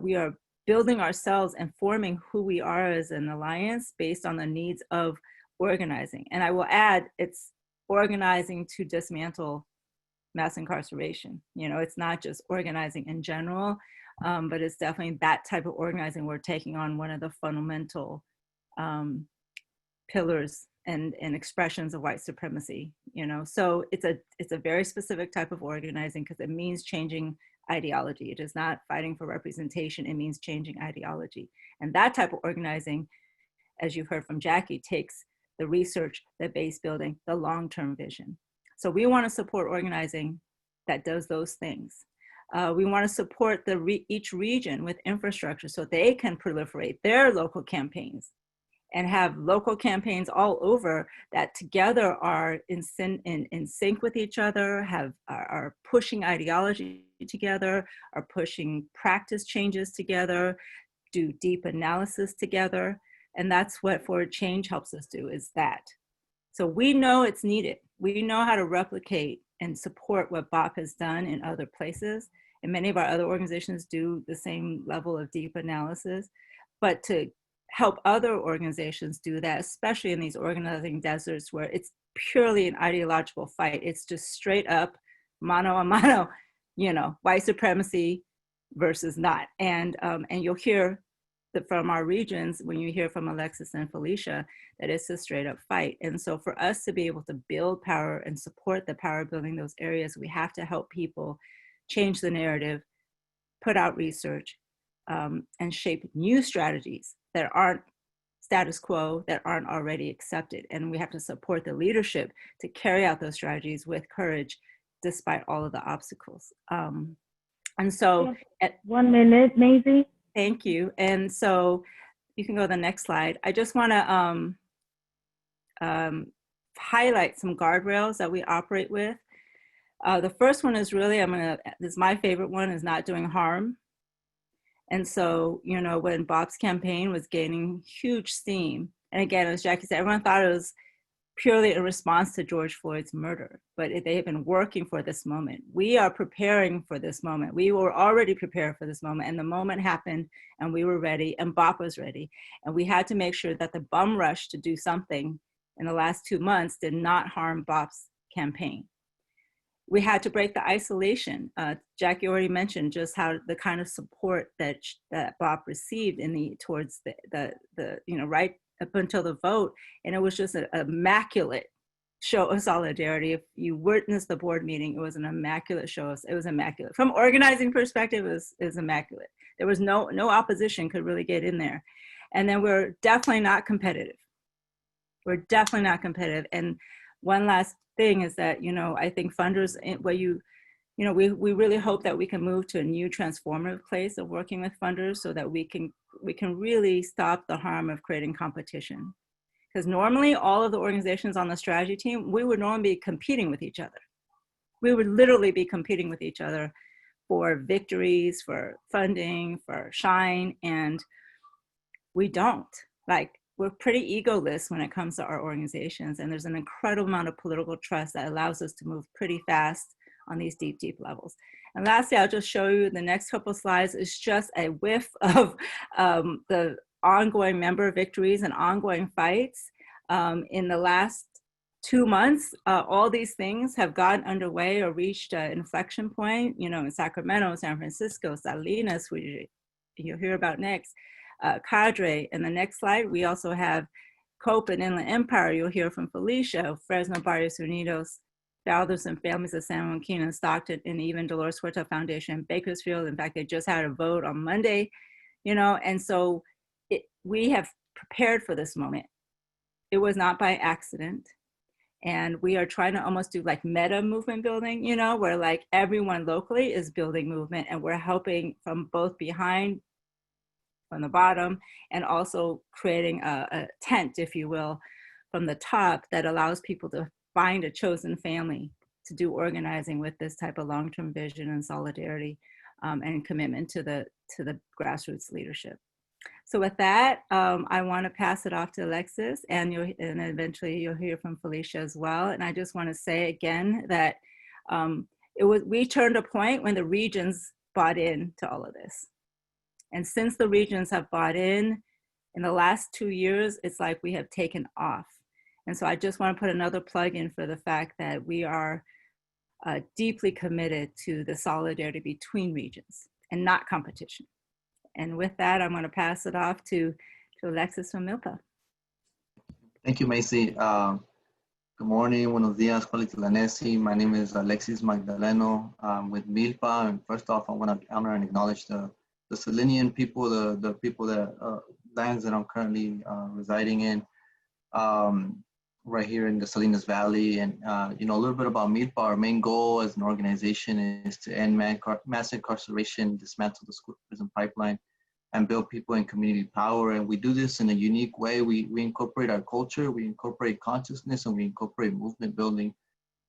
We are building ourselves and forming who we are as an alliance based on the needs of organizing. And I will add, it's organizing to dismantle mass incarceration. It's not just organizing in general, but it's definitely that type of organizing. We're taking on one of the fundamental pillars and expressions of white supremacy. So it's a very specific type of organizing, because it means changing ideology. It is not fighting for representation. It means changing ideology. And that type of organizing, as you've heard from Jackie, takes the research, the base building, the long-term vision. So we want to support organizing that does those things. We want to support each region with infrastructure so they can proliferate their local campaigns and have local campaigns all over that together are in sync with each other, are pushing ideology together, are pushing practice changes together, do deep analysis together. And that's what Forward Change helps us do, is that. So we know it's needed. We know how to replicate and support what BOP has done in other places. And many of our other organizations do the same level of deep analysis. But to help other organizations do that, especially in these organizing deserts where it's purely an ideological fight, it's just straight up mano a mano, white supremacy versus not. And you'll hear from our regions, when you hear from Alexis and Felicia, that it's a straight up fight. And so for us to be able to build power and support the power building those areas, we have to help people change the narrative, put out research, and shape new strategies that aren't status quo, that aren't already accepted. And we have to support the leadership to carry out those strategies with courage, despite all of the obstacles. And so at 1 minute, Maisie. Thank you. And so you can go to the next slide. I just want to highlight some guardrails that we operate with. The first one is really, this is my favorite one, is not doing harm. And so, when Bob's campaign was gaining huge steam, and again, as Jackie said, everyone thought it was purely a response to George Floyd's murder, but they have been working for this moment. We are preparing for this moment. We were already prepared for this moment, and the moment happened, and we were ready, and BOP was ready. And we had to make sure that the bum rush to do something in the last 2 months did not harm BOP's campaign. We had to break the isolation. Jackie already mentioned just how the kind of support that BOP received towards the right up until the vote, and it was just an immaculate show of solidarity. If you witnessed the board meeting, it was an immaculate show. It was immaculate. From organizing perspective, it was immaculate. There was no opposition could really get in there. And then we're definitely not competitive. We're definitely not competitive. And one last thing is that, I think funders, we really hope that we can move to a new transformative place of working with funders so that we can really stop the harm of creating competition. Because normally all of the organizations on the strategy team, we would normally be competing with each other. We would literally be competing with each other for victories, for funding, for shine, and we don't. We're pretty egoless when it comes to our organizations, and there's an incredible amount of political trust that allows us to move pretty fast on these deep, deep levels. And lastly, I'll just show you the next couple of slides is just a whiff of the ongoing member victories and ongoing fights. In the last 2 months, all these things have gotten underway or reached an inflection point, in Sacramento, San Francisco, Salinas, which you'll hear about next, Cadre. And the next slide, we also have Cope and Inland Empire. You'll hear from Felicia, Fresno Barrios Unidos, Fathers and Families of San Joaquin and Stockton, and even Dolores Huerta Foundation in Bakersfield. In fact, they just had a vote on Monday, and so we have prepared for this moment. It was not by accident. And we are trying to almost do meta movement building, where everyone locally is building movement, and we're helping from both behind, from the bottom, and also creating a tent, if you will, from the top that allows people to find a chosen family to do organizing with this type of long-term vision and solidarity and commitment to the grassroots leadership. So with that, I want to pass it off to Alexis, and eventually you'll hear from Felicia as well. And I just want to say again that we turned a point when the regions bought in to all of this. And since the regions have bought in the last 2 years, it's like we have taken off. And so I just want to put another plug in for the fact that we are deeply committed to the solidarity between regions and not competition. And with that, I'm going to pass it off to Alexis from Milpa. Thank you, Macy. Good morning, buenos dias, Kualitlanesi. My name is Alexis Magdaleno with Milpa. And first off, I want to honor and acknowledge the Salinian people, the people that lands that I'm currently residing in. Right here in the Salinas Valley. And, a little bit about Milpa. Our main goal as an organization is to end mass incarceration, dismantle the school prison pipeline, and build people in community power. And we do this in a unique way. We incorporate our culture, we incorporate consciousness, and we incorporate movement building.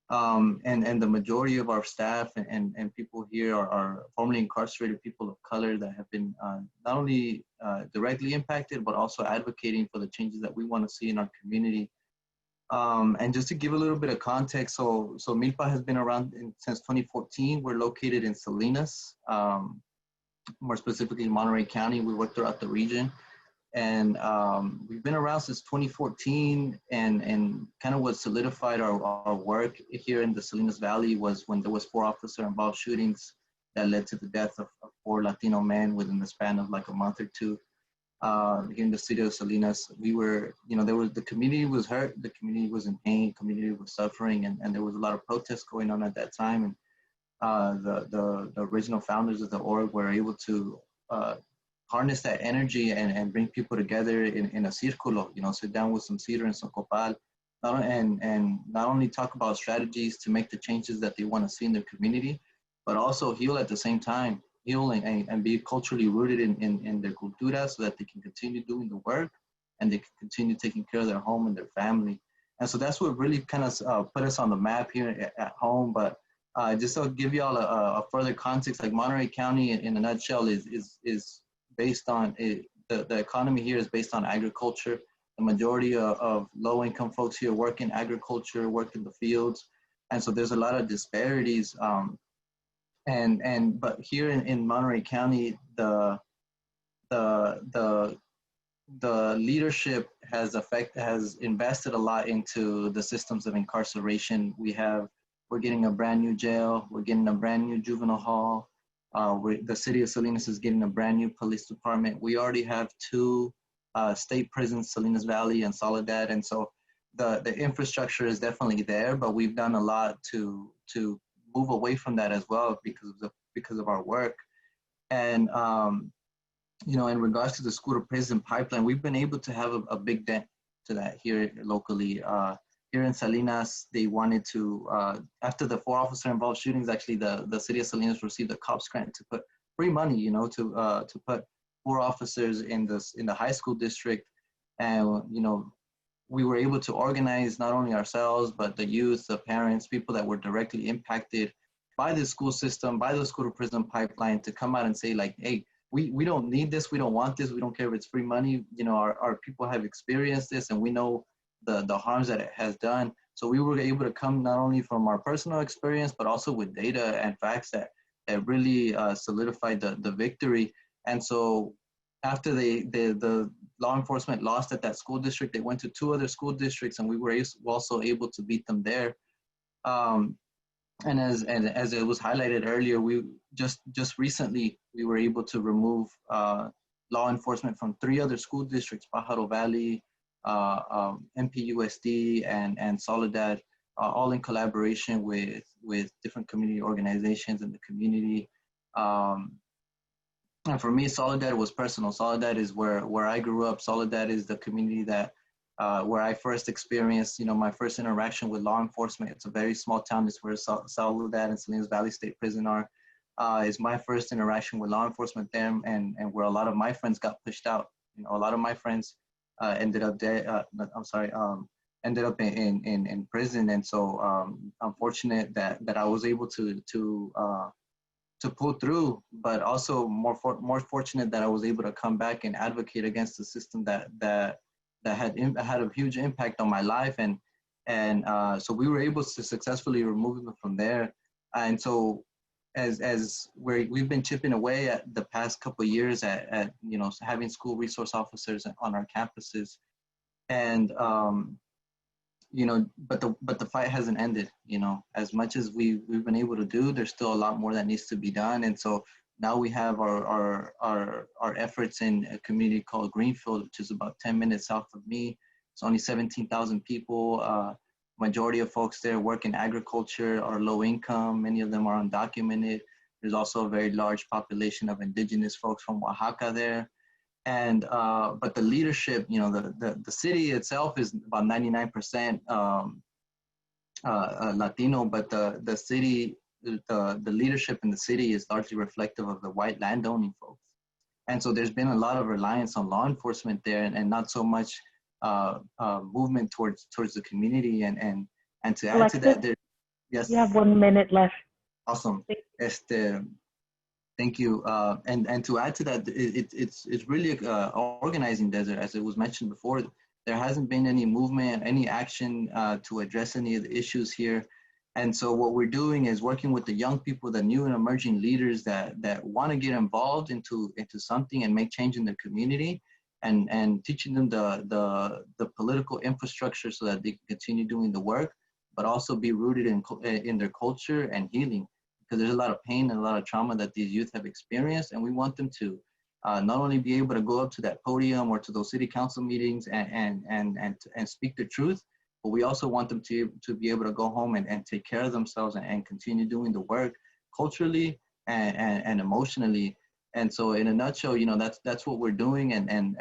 And the majority of our staff and people here are formerly incarcerated people of color that have been not only directly impacted, but also advocating for the changes that we want to see in our community. And just to give a little bit of context, so Milpa has been around since 2014. We're located in Salinas, more specifically Monterey County. We work throughout the region. And we've been around since 2014, and kind of what solidified our work here in the Salinas Valley was when there was 4 officer-involved shootings that led to the death of 4 Latino men within the span of a month or 2. Here in the city of Salinas, we were, the community was hurt, the community was in pain, community was suffering, and there was a lot of protests going on at that time. And the original founders of the org were able to harness that energy and bring people together in a círculo, sit down with some cedar and some copal, and not only talk about strategies to make the changes that they want to see in their community, but also heal at the same time. Healing and be culturally rooted in their cultura so that they can continue doing the work and they can continue taking care of their home and their family. And so that's what really kind of put us on the map here at home. But just to give you all a further context, Monterey County in a nutshell is based on, the economy here is based on agriculture. The majority of low-income folks here work in agriculture, work in the fields, and so there's a lot of disparities. But here in Monterey County, the leadership has invested a lot into the systems of incarceration. We're getting a brand new jail. We're getting a brand new juvenile hall. The city of Salinas is getting a brand new police department. We already have 2 state prisons, Salinas Valley and Soledad. And so the infrastructure is definitely there, but we've done a lot to move away from that as well because of our work. And you know, in regards to the school to prison pipeline, we've been able to have a big dent to that here locally. Here in Salinas, they wanted to, after the 4 officer involved shootings, actually the city of Salinas received a COPS grant to put free money, you know, to put 4 officers in the high school district. And, you know, we were able to organize not only ourselves, but the youth, the parents, people that were directly impacted by the school system, by the school to prison pipeline, to come out and say like, hey, we don't need this, we don't want this, we don't care if it's free money. You know, our people have experienced this and we know the harms that it has done. So we were able to come not only from our personal experience, but also with data and facts that really solidified the victory. And so after the law enforcement lost at that school district, they went to 2 other school districts, and we were also able to beat them there. And as it was highlighted earlier, we just recently, we were able to remove law enforcement from 3 other school districts, Pajaro Valley, MPUSD, and Soledad, all in collaboration with different community organizations in the community. And for me, Soledad was personal. Soledad is where I grew up. Soledad is the community that where I first experienced, you know, my first interaction with law enforcement. It's a very small town. It's where Soledad and Salinas Valley State Prison are. Is my first interaction with law enforcement there, and where a lot of my friends got pushed out. You know, a lot of my friends ended up ended up in prison. And so I'm fortunate that I was able to pull through, but also more fortunate that I was able to come back and advocate against the system that had a huge impact on my life. And so we were able to successfully remove them from there. And so as we've been chipping away at the past couple of years at you know, having school resource officers on our campuses, and you know, but the fight hasn't ended. You know, as much as we've been able to do, there's still a lot more that needs to be done. And so now we have our efforts in a community called Greenfield, which is about 10 minutes south of me. It's only 17,000 people. Majority of folks there work in agriculture, are low income. Many of them are undocumented. There's also a very large population of indigenous folks from Oaxaca there. And but the leadership, you know, the city itself is about 99% Latino, but the city, the leadership in the city is largely reflective of the white landowning folks. And so there's been a lot of reliance on law enforcement there, and not so much movement towards the community. And to add Alexis, to that, yes, you have 1 minute left. Awesome. Thank you. And to add to that, it's really an organizing desert, as it was mentioned before. There hasn't been any movement, any action to address any of the issues here. And so what we're doing is working with the young people, the new and emerging leaders that want to get involved into something and make change in their community, and teaching them the political infrastructure so that they can continue doing the work, but also be rooted in their culture and healing. Because there's a lot of pain and a lot of trauma that these youth have experienced, and we want them to not only be able to go up to that podium or to those city council meetings and speak the truth, but we also want them to be able to go home and take care of themselves and continue doing the work culturally and emotionally. And so in a nutshell, you know, that's what we're doing, and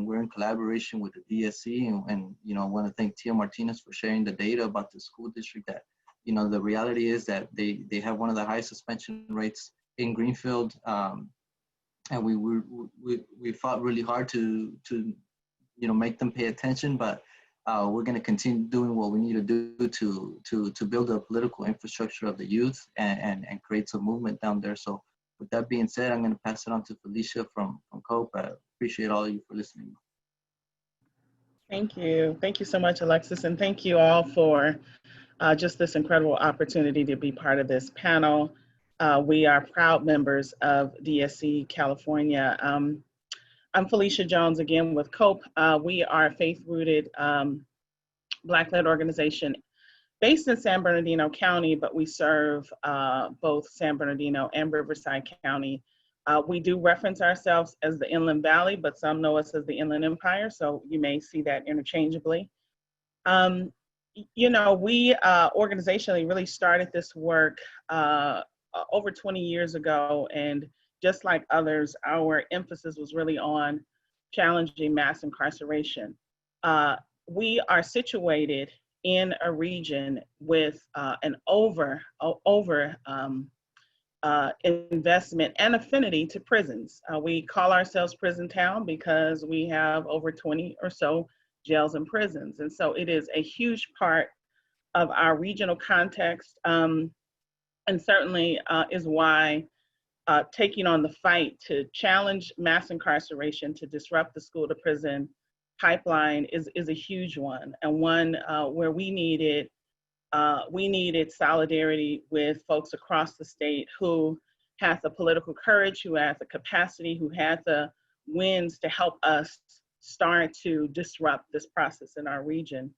we're in collaboration with the DSC, and you know, I want to thank Tia Martinez for sharing the data about the school district. That, you know, the reality is that they have one of the highest suspension rates in Greenfield, and we fought really hard to you know, make them pay attention, but we're going to continue doing what we need to do to build a political infrastructure of the youth and create some movement down there. So with that being said, I'm going to pass it on to Felicia from COPE. I appreciate all of you for listening. Thank you. Thank you so much, Alexis. And thank you all for just this incredible opportunity to be part of this panel. We are proud members of DSC California. I'm Felicia Jones again with COPE. We are a faith-rooted Black-led organization based in San Bernardino County, but we serve both San Bernardino and Riverside County. We do reference ourselves as the Inland Valley, but some know us as the Inland Empire, so you may see that interchangeably. You know, we organizationally really started this work over 20 years ago, and just like others, our emphasis was really on challenging mass incarceration. We are situated in a region with an investment and affinity to prisons. We call ourselves Prison Town because we have over 20 or so jails and prisons. And so it is a huge part of our regional context, and certainly is why taking on the fight to challenge mass incarceration, to disrupt the school to prison pipeline is a huge one, and one where we needed solidarity with folks across the state who had the political courage, who had the capacity, who had the wins to help us start to disrupt this process in our region.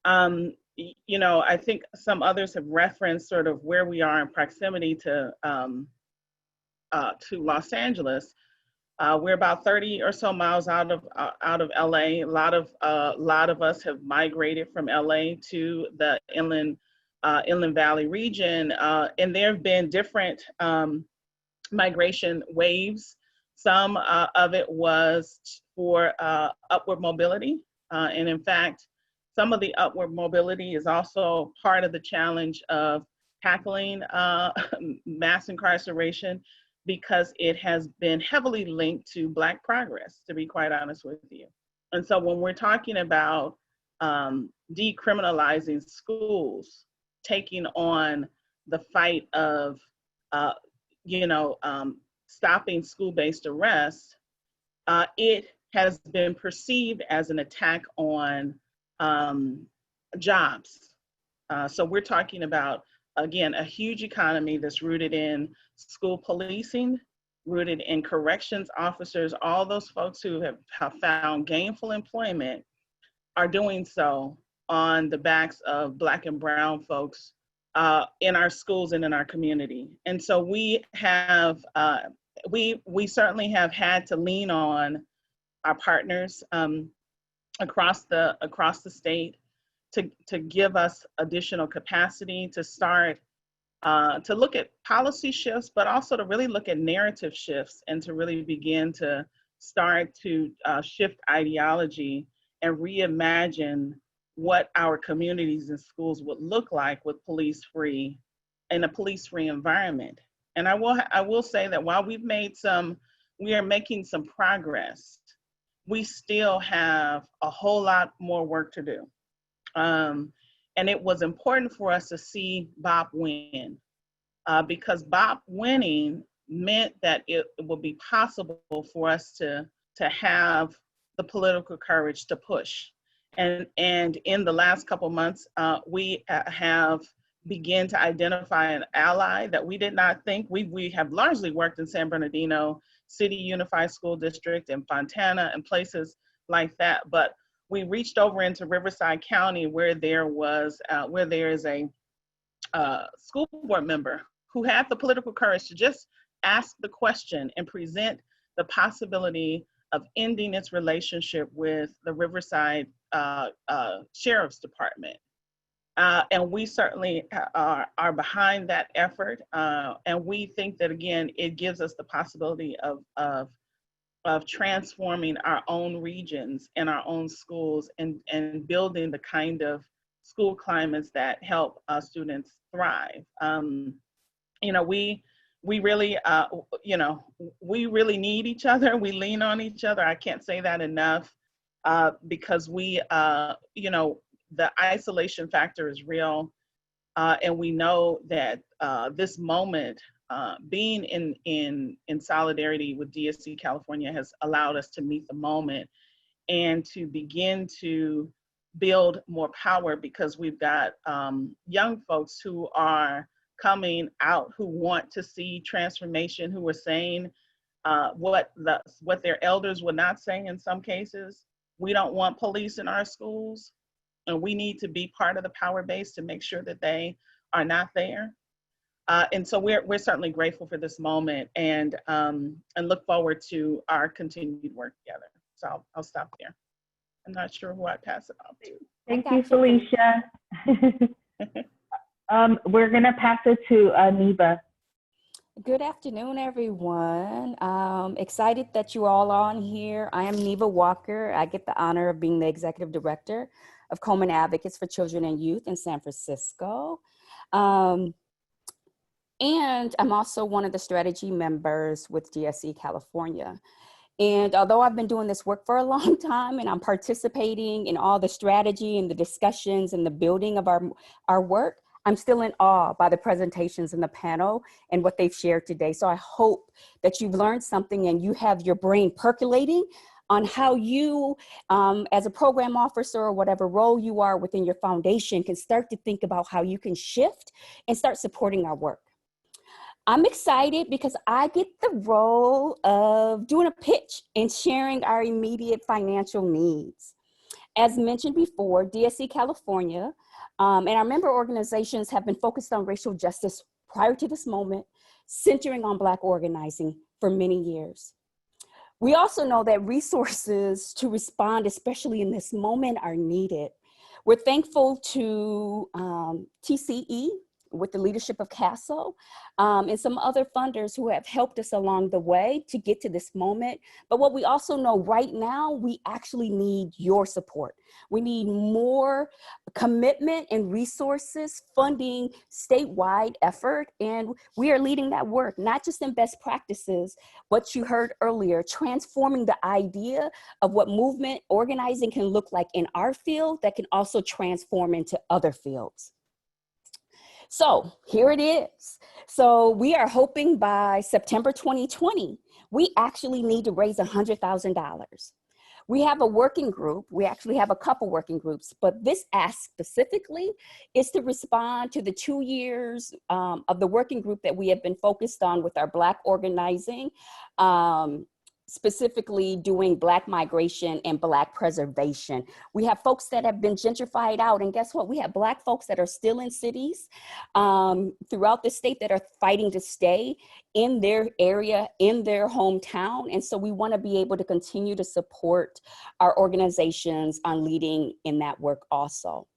You know, I think some others have referenced sort of where we are in proximity to Los Angeles. We're about 30 or so miles out of LA. A lot of us have migrated from LA to the Inland Valley region, and there have been different migration waves. Some of it was for upward mobility, and in fact, some of the upward mobility is also part of the challenge of tackling mass incarceration, because it has been heavily linked to Black progress, to be quite honest with you. And so when we're talking about decriminalizing schools, taking on the fight of, stopping school-based arrests, it has been perceived as an attack on jobs. So we're talking about, again, a huge economy that's rooted in school policing, rooted in corrections officers. All those folks who have found gainful employment are doing so on the backs of Black and brown folks in our schools and in our community. And so we have, we certainly have had to lean on our partners across the state to give us additional capacity to start to look at policy shifts, but also to really look at narrative shifts and to really begin to start to shift ideology and reimagine what our communities and schools would look like with police-free, in a police-free environment. And I will say that while we are making some progress, we still have a whole lot more work to do. And it was important for us to see BOP win, because BOP winning meant that it would be possible for us to have the political courage to push. And in the last couple months, we have begun to identify an ally that we did not think. We have largely worked in San Bernardino City Unified School District and Fontana and places like that, but we reached over into Riverside County where there is a school board member who had the political courage to just ask the question and present the possibility of ending its relationship with the Riverside Sheriff's Department. And we certainly are behind that effort. And we think that, again, it gives us the possibility of transforming our own regions and our own schools and building the kind of school climates that help students thrive. We really, we really need each other. We lean on each other. I can't say that enough, because the isolation factor is real. And we know that this moment, being in solidarity with DSC California has allowed us to meet the moment and to begin to build more power, because we've got young folks who are coming out, who want to see transformation, who are saying what their elders would not say in some cases. We don't want police in our schools, and we need to be part of the power base to make sure that they are not there. And so we're certainly grateful for this moment, and look forward to our continued work together. So I'll stop there. I'm not sure who I pass it off to. Thank you, Felicia. We're going to pass it to Neva. Good afternoon, everyone. Excited that you all are on here. I am Neva Walker. I get the honor of being the Executive Director of Komen Advocates for Children and Youth in San Francisco. And I'm also one of the strategy members with DSC California. And although I've been doing this work for a long time and I'm participating in all the strategy and the discussions and the building of our work, I'm still in awe by the presentations in the panel and what they've shared today. So I hope that you've learned something and you have your brain percolating on how you, as a program officer or whatever role you are within your foundation, can start to think about how you can shift and start supporting our work. I'm excited because I get the role of doing a pitch and sharing our immediate financial needs. As mentioned before, DSC California and our member organizations have been focused on racial justice prior to this moment, centering on Black organizing for many years. We also know that resources to respond, especially in this moment, are needed. We're thankful to TCE, with the leadership of CASO, and some other funders who have helped us along the way to get to this moment. But what we also know right now, we actually need your support. We need more commitment and resources, funding statewide effort, and we are leading that work, not just in best practices, what you heard earlier, transforming the idea of what movement organizing can look like in our field that can also transform into other fields. So here it is. So we are hoping by September 2020, we actually need to raise $100,000. We have a working group. We actually have a couple working groups, but this ask specifically is to respond to the 2 years of the working group that we have been focused on with our Black organizing, specifically doing Black migration and Black preservation. We have folks that have been gentrified out, and guess what? We have Black folks that are still in cities throughout the state that are fighting to stay in their area, in their hometown. And so we want to be able to continue to support our organizations on leading in that work also.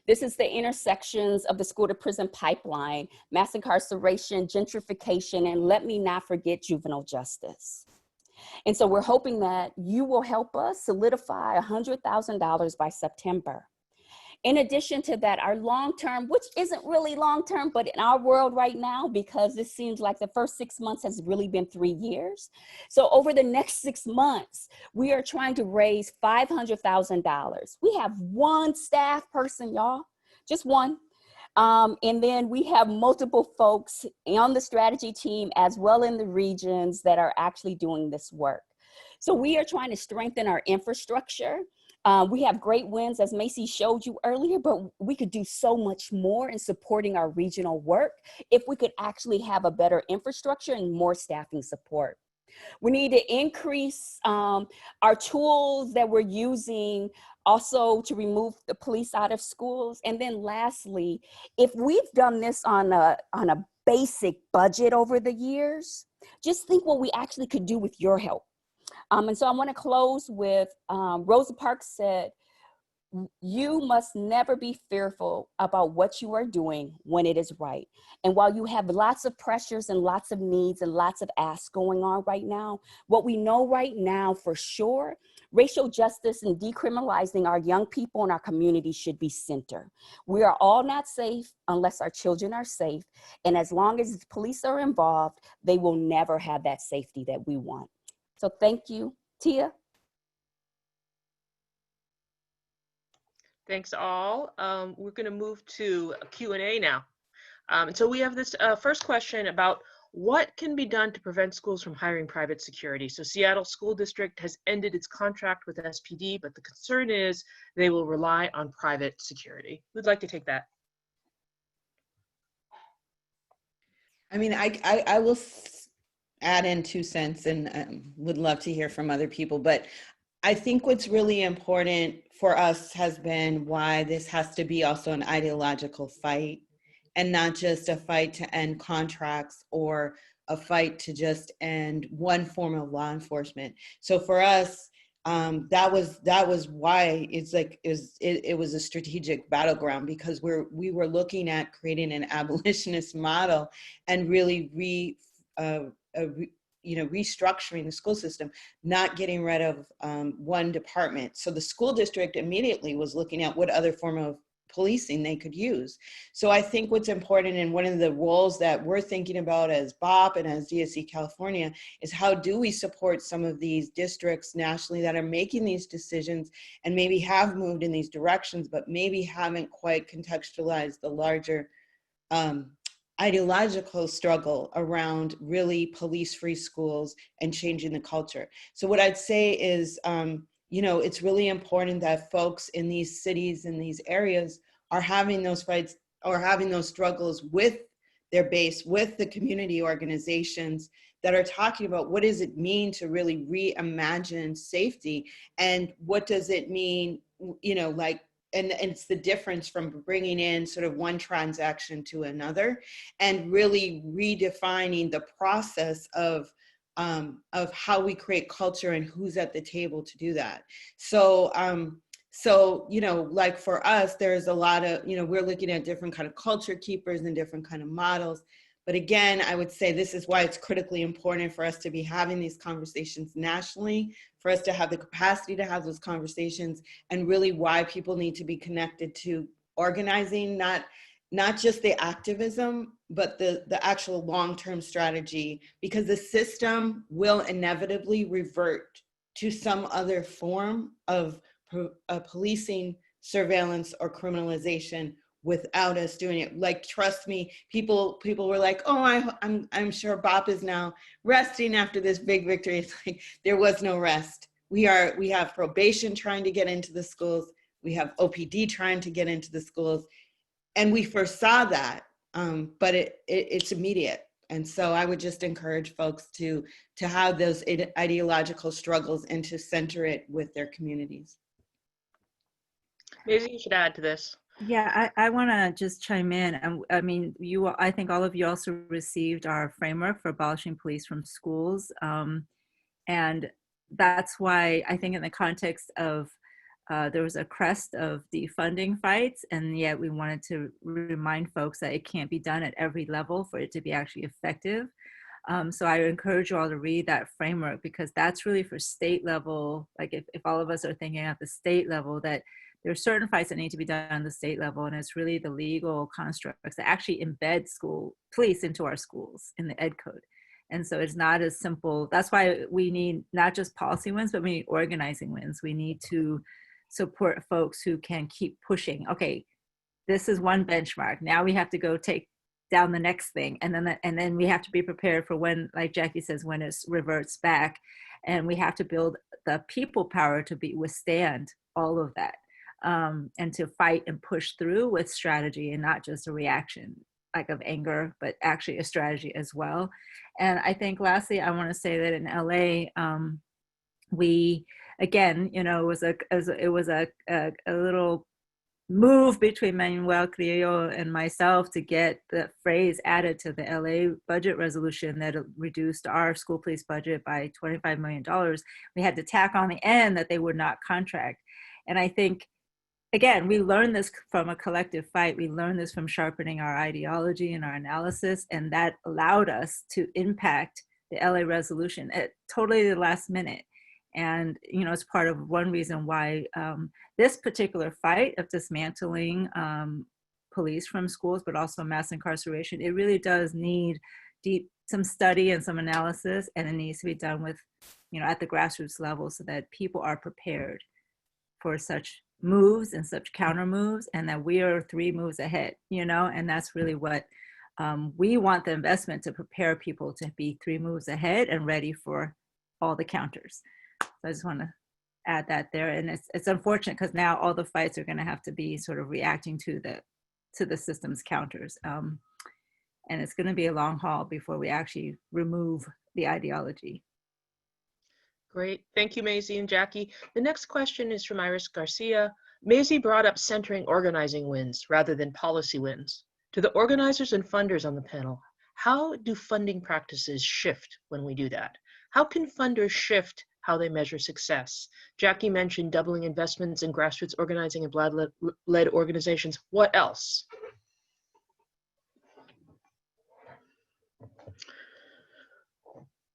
This is the intersections of the school to prison pipeline, mass incarceration, gentrification, and let me not forget juvenile justice. And so we're hoping that you will help us solidify $100,000 by September. In addition to that, our long-term, which isn't really long-term, but in our world right now, because this seems like the first 6 months has really been 3 years. So over the next 6 months, we are trying to raise $500,000. We have one staff person, y'all, just one. And then we have multiple folks on the strategy team as well in the regions that are actually doing this work. So we are trying to strengthen our infrastructure. We have great wins, as Macy showed you earlier, but we could do so much more in supporting our regional work if we could actually have a better infrastructure and more staffing support. We need to increase our tools that we're using also to remove the police out of schools. And then lastly, if we've done this on a basic budget over the years, just think what we actually could do with your help. And so I want to close with Rosa Parks said, you must never be fearful about what you are doing when it is right. And while you have lots of pressures and lots of needs and lots of asks going on right now, what we know right now for sure, racial justice and decriminalizing our young people in our community should be center. We are all not safe unless our children are safe. And as long as police are involved, they will never have that safety that we want. So thank you. Tia? Thanks all. We're going to move to Q&A now. And so we have this first question about What can be done to prevent schools from hiring private security? So Seattle School District has ended its contract with SPD, but the concern is they will rely on private security. Who'd like to take that? I mean, I will add in 2 cents and would love to hear from other people, but I think what's really important for us has been why this has to be also an ideological fight and not just a fight to end contracts or a fight to just end one form of law enforcement. So for us, that was why it was a strategic battleground, because we were looking at creating an abolitionist model and really restructuring the school system, not getting rid of one department. So the school district immediately was looking at what other form of policing they could use. So I think what's important, and one of the roles that we're thinking about as BOP and as DSC California, is how do we support some of these districts nationally that are making these decisions and maybe have moved in these directions, but maybe haven't quite contextualized the larger ideological struggle around really police-free schools and changing the culture. So what I'd say is, it's really important that folks in these cities, in these areas, are having those fights or having those struggles with their base, with the community organizations that are talking about what does it mean to really reimagine safety, and what does it mean, and it's the difference from bringing in sort of one transaction to another, and really redefining the process of how we create culture and who's at the table to do that. So, like for us, there's a lot of, we're looking at different kind of culture keepers and different kind of models. But again, I would say this is why it's critically important for us to be having these conversations nationally, for us to have the capacity to have those conversations, and really why people need to be connected to organizing, not just the activism, but the actual long-term strategy, because the system will inevitably revert to some other form of policing, surveillance, or criminalization without us doing it. Like, trust me, people were like, oh, I'm sure BOP is now resting after this big victory. It's like, there was no rest. We have probation trying to get into the schools. We have OPD trying to get into the schools. And we foresaw that, but it's immediate. And so I would just encourage folks to have those ideological struggles and to center it with their communities. Maybe you should add to this. Yeah, I want to just chime in. I mean, I think all of you also received our framework for abolishing police from schools. And that's why I think in the context of there was a crest of defunding fights, and yet we wanted to remind folks that it can't be done at every level for it to be actually effective. So I encourage you all to read that framework, because that's really for state level. Like if all of us are thinking at the state level, that there are certain fights that need to be done at the state level, and it's really the legal constructs that actually embed school police into our schools in the ed code. And so it's not as simple. That's why we need not just policy wins, but we need organizing wins. We need to support folks who can keep pushing. Okay, this is one benchmark. Now we have to go take down the next thing, and then we have to be prepared for when, like Jackie says, when it reverts back, and we have to build the people power to withstand all of that, and to fight and push through with strategy and not just a reaction like of anger, but actually a strategy as well. And I think lastly, I want to say that in LA, we, again, it was a little move between Manuel Criollo and myself to get the phrase added to the LA budget resolution that reduced our school police budget by $25 million. We had to tack on the end that they would not contract. And I think, again, we learned this from a collective fight. We learned this from sharpening our ideology and our analysis, and that allowed us to impact the LA resolution at totally the last minute. And, it's part of one reason why this particular fight of dismantling police from schools, but also mass incarceration, it really does need some study and some analysis, and it needs to be done with, at the grassroots level, so that people are prepared for such moves and such counter moves, and that we are 3 moves ahead, and that's really what We want the investment to prepare people to be 3 moves ahead and ready for all the counters. So I just want to add that there. And it's unfortunate because now all the fights are going to have to be sort of reacting to the system's counters. And it's going to be a long haul before we actually remove the ideology. Great. Thank you, Maisie and Jackie. The next question is from Iris Garcia. Maisie brought up centering organizing wins rather than policy wins. To the organizers and funders on the panel, how do funding practices shift when we do that? How can funders shift how they measure success? Jackie mentioned doubling investments in grassroots organizing and Black-led organizations. What else?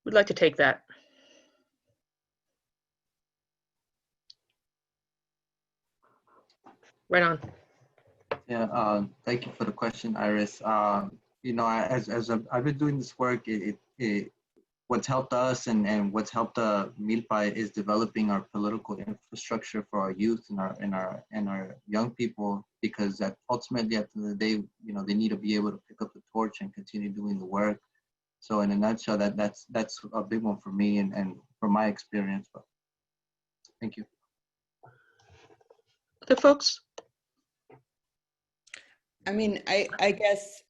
Would like to take that. Right on. Yeah, thank you for the question, Iris. You know, as I've been doing this work, what's helped us and what's helped Milpa is developing our political infrastructure for our youth and our young people, because that ultimately at the end of the day, you know, they need to be able to pick up the torch and continue doing the work. So in a nutshell, that's a big one for me and from my experience. But thank you. Other folks? I mean, I guess,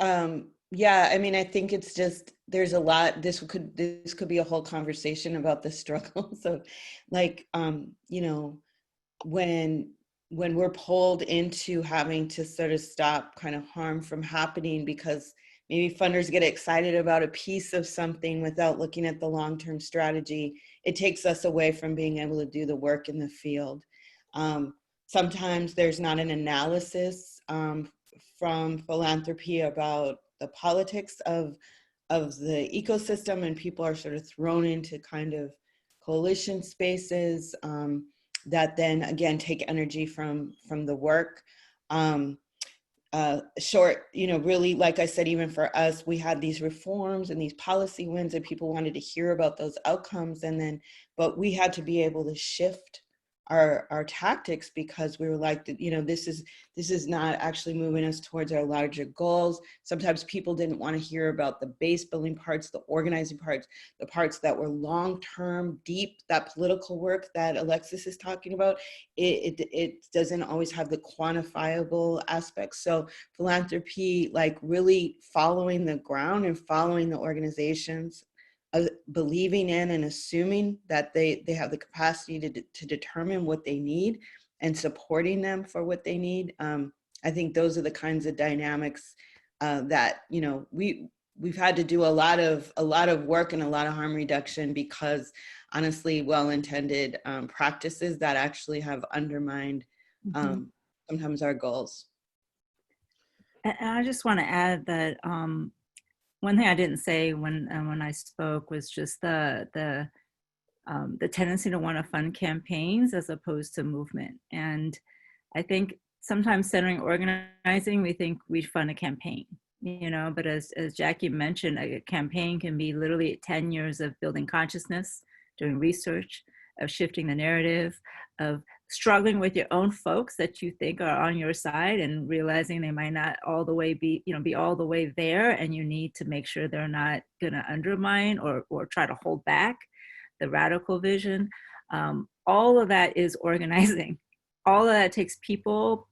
yeah, I mean, I think it's just, there's a lot, this could be a whole conversation about the struggle. So like, you know, when we're pulled into having to sort of stop kind of harm from happening because maybe funders get excited about a piece of something without looking at the long-term strategy, it takes us away from being able to do the work in the field. Sometimes there's not an analysis from philanthropy about the politics of the ecosystem, and people are sort of thrown into kind of coalition spaces that then again take energy from the work. Short, you know, really, like I said, even for us, we had these reforms and these policy wins and people wanted to hear about those outcomes, and then, but we had to be able to shift our tactics because we were like, you know, this is not actually moving us towards our larger goals. Sometimes people didn't want to hear about the base building parts, the organizing parts, the parts that were long-term, deep, that political work that Alexis is talking about. It doesn't always have the quantifiable aspects. So philanthropy, like really following the ground and following the organizations, believing in and assuming that they have the capacity to determine what they need and supporting them for what they need. I think those are the kinds of dynamics that, you know, we've had to do a lot of work and a lot of harm reduction because honestly, well-intended practices that actually have undermined sometimes our goals. And I just want to add that one thing I didn't say when I spoke was just the tendency to want to fund campaigns as opposed to movement. And I think sometimes centering organizing, we think we fund a campaign, you know, but as Jackie mentioned, a campaign can be literally 10 years of building consciousness, doing research, of shifting the narrative, of struggling with your own folks that you think are on your side and realizing they might not all the way be all the way there, and you need to make sure they're not going to undermine or try to hold back the radical vision. All of that is organizing. All of that takes people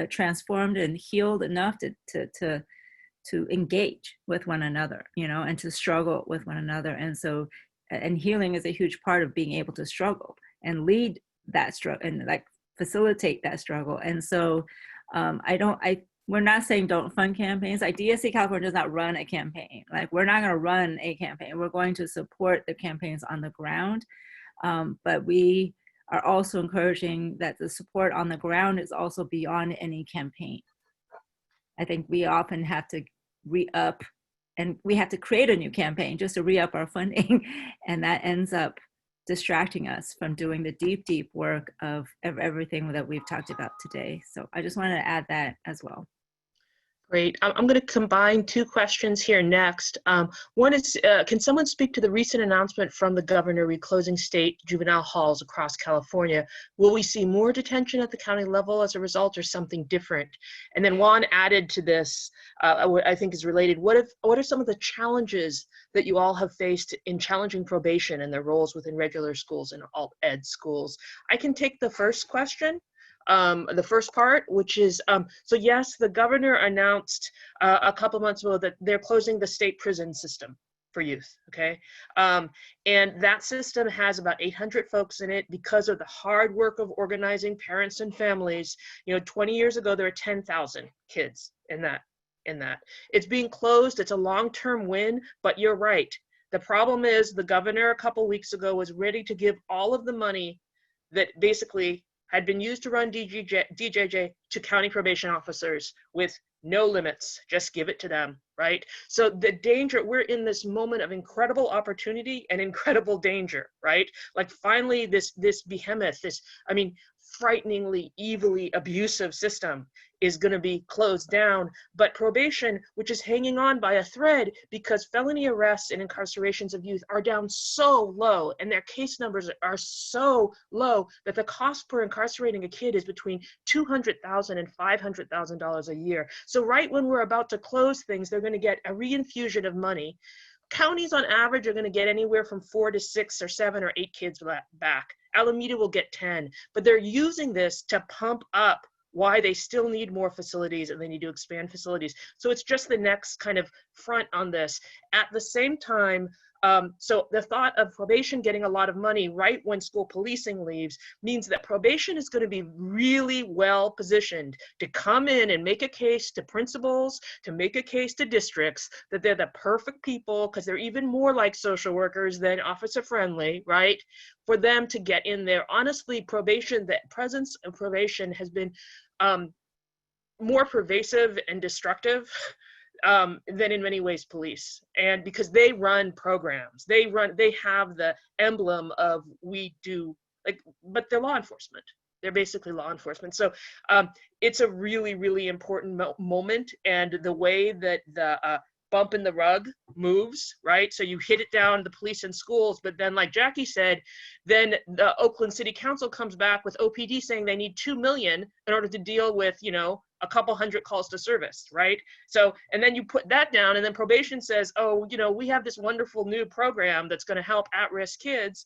transformed and healed enough to engage with one another, you know, and to struggle with one another. And healing is a huge part of being able to struggle and lead that struggle and like facilitate that struggle. And so we're not saying don't fund campaigns. Like DSC California does not run a campaign. Like we're not going to run a campaign. We're going to support the campaigns on the ground. But we are also encouraging that the support on the ground is also beyond any campaign. I think we often have to re-up and we have to create a new campaign just to re-up our funding. And that ends up distracting us from doing the deep, deep work of everything that we've talked about today. So I just wanted to add that as well. Great. I'm going to combine two questions here next. One is, can someone speak to the recent announcement from the governor reclosing state juvenile halls across California? Will we see more detention at the county level as a result, or something different? And then Juan added to this, I think is related. What are some of the challenges that you all have faced in challenging probation and their roles within regular schools and alt ed schools? I can take the first question. The first part, which is, so yes, the governor announced a couple months ago that they're closing the state prison system for youth, okay? And that system has about 800 folks in it because of the hard work of organizing parents and families. 20 years ago, there were 10,000 kids in that. It's being closed, it's a long-term win, but you're right. The problem is the governor a couple weeks ago was ready to give all of the money that basically had been used to run DJJ to county probation officers with no limits, just give it to them, right? So the danger, we're in this moment of incredible opportunity and incredible danger, right? Like finally this behemoth, frighteningly, evilly abusive system is going to be closed down, but probation, which is hanging on by a thread because felony arrests and incarcerations of youth are down so low and their case numbers are so low that the cost per incarcerating a kid is between $200,000 and $500,000 a year. So right when we're about to close things, they're going to get a reinfusion of money. Counties on average are going to get anywhere from 4 to 6 or 7 or 8 kids back. Alameda will get 10, but they're using this to pump up why they still need more facilities and they need to expand facilities. So it's just the next kind of front on this. At the same time, so the thought of probation getting a lot of money right when school policing leaves means that probation is going to be really well positioned to come in and make a case to principals, to make a case to districts that they're the perfect people because they're even more like social workers than officer friendly, right? For them to get in there. Honestly, probation, the presence of probation has been more pervasive and destructive than in many ways police. And because they run programs, they have the emblem of but they're law enforcement. They're basically law enforcement. So it's a really, really important moment. And the way that the bump in the rug moves, right? So you hit it down, the police and schools, but then like Jackie said, then the Oakland City Council comes back with OPD saying they need $2 million in order to deal with, a couple hundred calls to service, right? So, and then you put that down and then probation says, oh, we have this wonderful new program that's gonna help at-risk kids.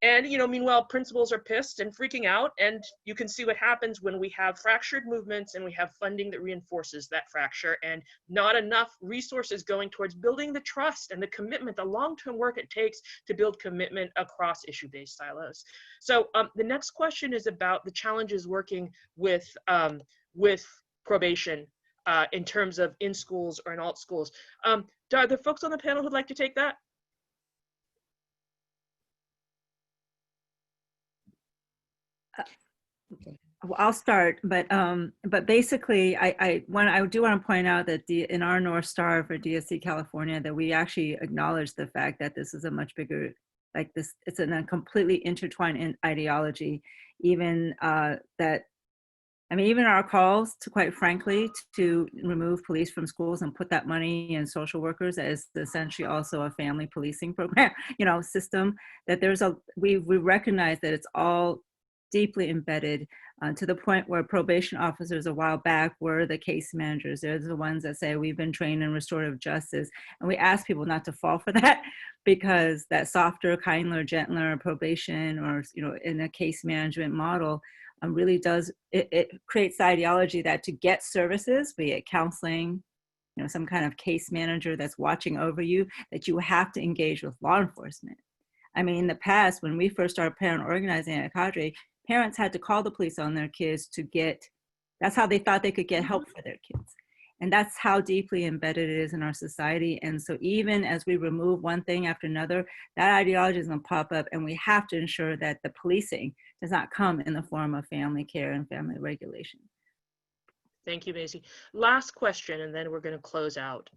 And, meanwhile, principals are pissed and freaking out, and you can see what happens when we have fractured movements and we have funding that reinforces that fracture and not enough resources going towards building the trust and the commitment, the long-term work it takes to build commitment across issue-based silos. So the next question is about the challenges working with probation in terms of in schools or in alt schools. Are there folks on the panel who'd like to take that? Well, I'll start, but basically, I do want to point out that in our North Star for DSC California, that we actually acknowledge the fact that this is a much bigger, it's a completely intertwined ideology. Even even our calls to, quite frankly, to remove police from schools and put that money in social workers as essentially also a family policing program, system. That we recognize that it's all deeply embedded to the point where probation officers a while back were the case managers. They're the ones that say we've been trained in restorative justice. And we ask people not to fall for that because that softer, kinder, gentler probation or, in a case management model really does, it creates the ideology that to get services, be it counseling, some kind of case manager that's watching over you, that you have to engage with law enforcement. In the past, when we first started parent organizing at Cadre, parents had to call the police on their kids that's how they thought they could get help for their kids. And that's how deeply embedded it is in our society. And so even as we remove one thing after another, that ideology is going to pop up, and we have to ensure that the policing does not come in the form of family care and family regulation. Thank you, Maisie. Last question, and then we're going to close out.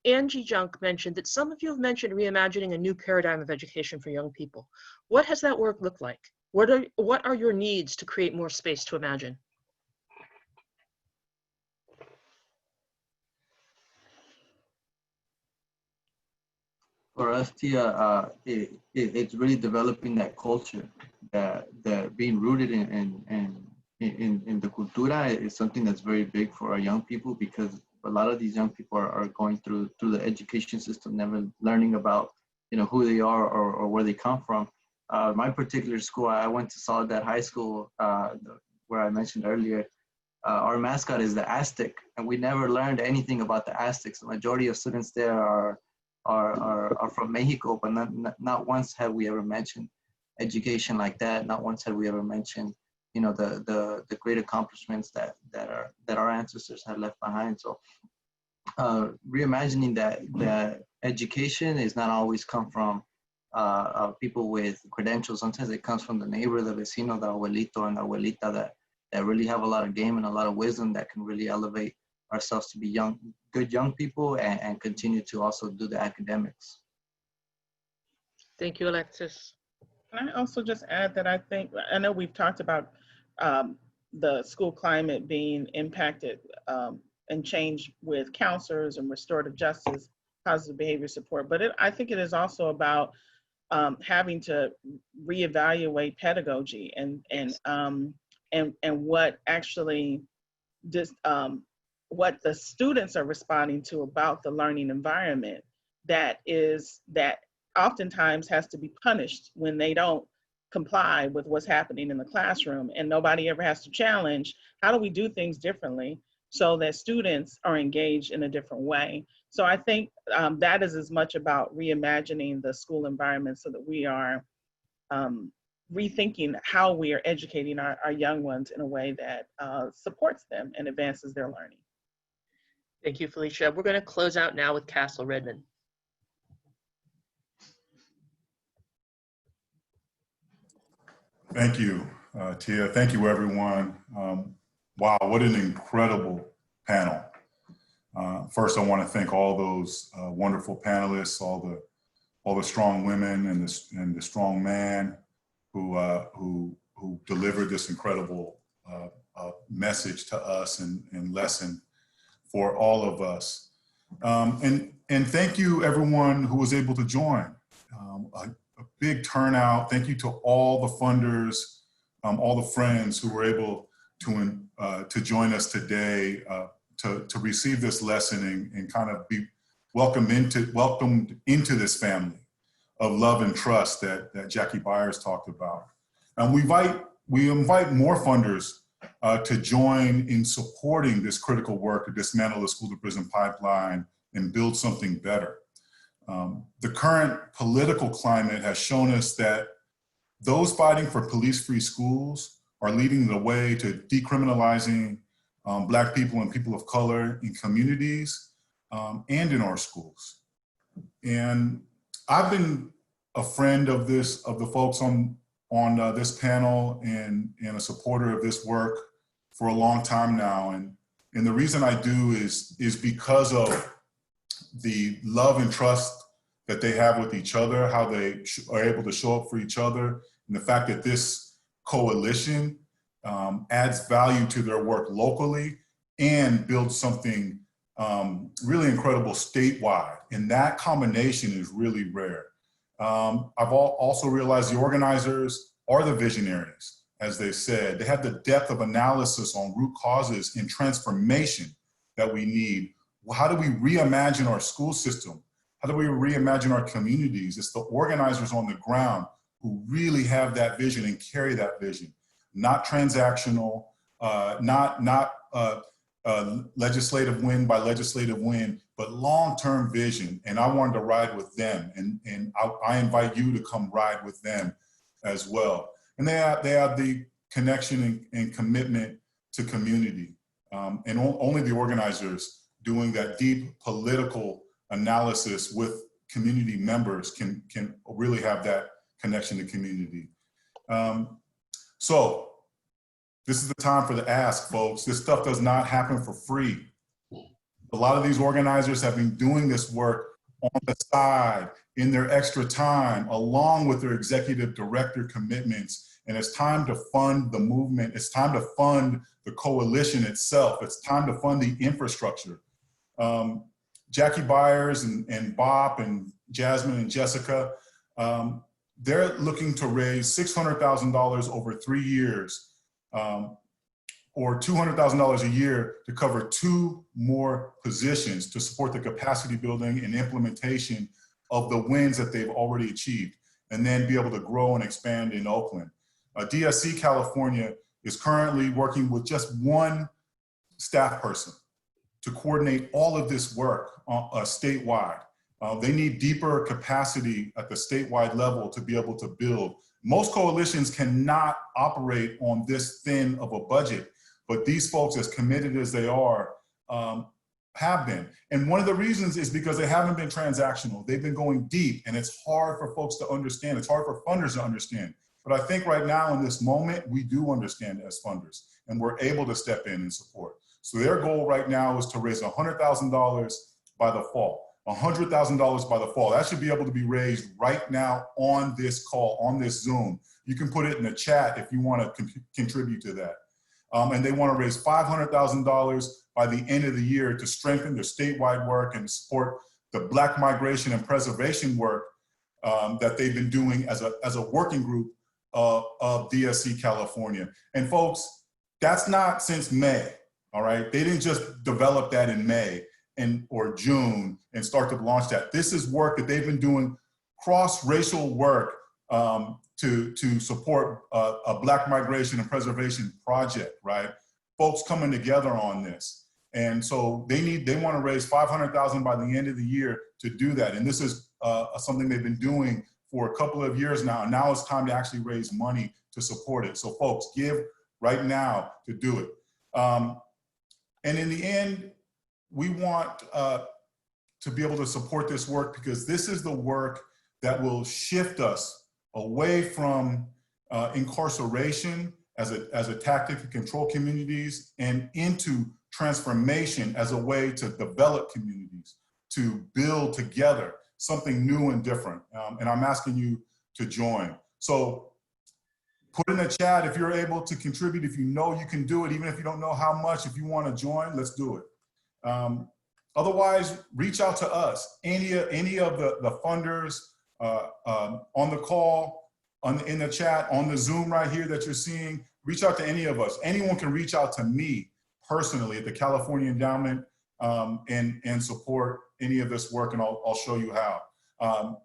Angie Junk mentioned that some of you have mentioned reimagining a new paradigm of education for young people. What has that work looked like? What are your needs to create more space to imagine? For us, Tia, it's really developing that culture, that being rooted in the cultura is something that's very big for our young people, because a lot of these young people are going through the education system, never learning about, you know, who they are or where they come from. My particular school, I went to Soledad High School, where I mentioned earlier. Our mascot is the Aztec, and we never learned anything about the Aztecs. The majority of students there are from Mexico, but not once have we ever mentioned education like that. Not once have we ever mentioned, you know, the great accomplishments that our ancestors had left behind. So reimagining that education is not always come from people with credentials. Sometimes it comes from the neighbor, the vecino, the abuelito and the abuelita that really have a lot of game and a lot of wisdom that can really elevate ourselves to be good young people and continue to also do the academics. Thank you, Alexis. Can I also just add that I know we've talked about the school climate being impacted and changed with counselors and restorative justice, positive behavior support, but I think it is also about having to reevaluate pedagogy and what actually what the students are responding to about the learning environment that oftentimes has to be punished when they don't comply with what's happening in the classroom, and nobody ever has to challenge, how do we do things differently so that students are engaged in a different way? So I think that is as much about reimagining the school environment so that we are rethinking how we are educating our young ones in a way that supports them and advances their learning. Thank you, Felicia. We're going to close out now with Castle Redmond. Thank you, Tia. Thank you, everyone. Wow, what an incredible panel. First, I want to thank all those wonderful panelists, all the strong women and the strong man who delivered this incredible message to us and lesson for all of us. And thank you, everyone who was able to join. A big turnout. Thank you to all the funders, all the friends who were able to join us today to receive this lesson and kind of be welcomed into this family of love and trust that Jackie Byers talked about. And we invite more funders to join in supporting this critical work to dismantle the school-to-prison pipeline and build something better. The current political climate has shown us that those fighting for police-free schools are leading the way to decriminalizing Black people and people of color in communities and in our schools. And I've been a friend of the folks on this panel and a supporter of this work for a long time now. And the reason I do is because of the love and trust that they have with each other, how they are able to show up for each other, and the fact that this coalition adds value to their work locally and builds something really incredible statewide. And that combination is really rare. I've also realized the organizers are the visionaries, as they said. They have the depth of analysis on root causes and transformation that we need. How do we reimagine our school system? How do we reimagine our communities? It's the organizers on the ground who really have that vision and carry that vision. Not transactional, not legislative win by legislative win, but long-term vision. And I wanted to ride with them, and I invite you to come ride with them as well. And they have the connection and commitment to community. And only the organizers doing that deep political analysis with community members can really have that connection to community. So this is the time for the ask, folks. This stuff does not happen for free. A lot of these organizers have been doing this work on the side in their extra time, along with their executive director commitments. And it's time to fund the movement. It's time to fund the coalition itself. It's time to fund the infrastructure. Jackie Byers and Bob and Jasmine and Jessica, they're looking to raise $600,000 over 3 years, or $200,000 a year to cover 2 more positions to support the capacity building and implementation of the wins that they've already achieved, and then be able to grow and expand in Oakland. DSC California is currently working with just 1 staff person to coordinate all of this work statewide. They need deeper capacity at the statewide level to be able to build. Most coalitions cannot operate on this thin of a budget, but these folks, as committed as they are, have been. And one of the reasons is because they haven't been transactional. They've been going deep, and it's hard for folks to understand. It's hard for funders to understand. But I think right now in this moment, we do understand as funders, and we're able to step in and support. So their goal right now is to raise $100,000 by the fall. $100,000 by the fall. That should be able to be raised right now on this call, on this Zoom. You can put it in the chat if you want to contribute to that. And they want to raise $500,000 by the end of the year to strengthen their statewide work and support the Black migration and preservation work that they've been doing as a working group of DSC California. And folks, that's not since May, all right? They didn't just develop that in May or June and start to launch that. This is work that they've been doing, cross-racial work to support a Black migration and preservation project, right? Folks coming together on this. And so they want to raise $500,000 by the end of the year to do that. And this is something they've been doing for a couple of years now. And now it's time to actually raise money to support it. So folks, give right now to do it. And in the end, we want to be able to support this work because this is the work that will shift us away from incarceration as a tactic to control communities and into transformation as a way to develop communities, to build together something new and different. And I'm asking you to join. So put in the chat if you're able to contribute, if you know you can do it, even if you don't know how much, if you want to join, let's do it. Otherwise, reach out to us. Any of the funders on the call, in the chat, on the Zoom right here that you're seeing, reach out to any of us. Anyone can reach out to me personally at the California Endowment and support any of this work, and I'll show you how.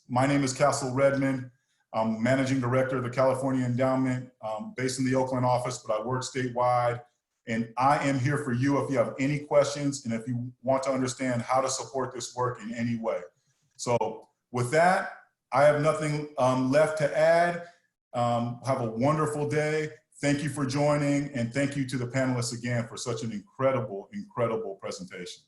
My name is Castle Redmond. I'm Managing Director of the California Endowment, based in the Oakland office, but I work statewide. And I am here for you if you have any questions and if you want to understand how to support this work in any way. So with that, I have nothing left to add. Have a wonderful day. Thank you for joining, and thank you to the panelists again for such an incredible, incredible presentation.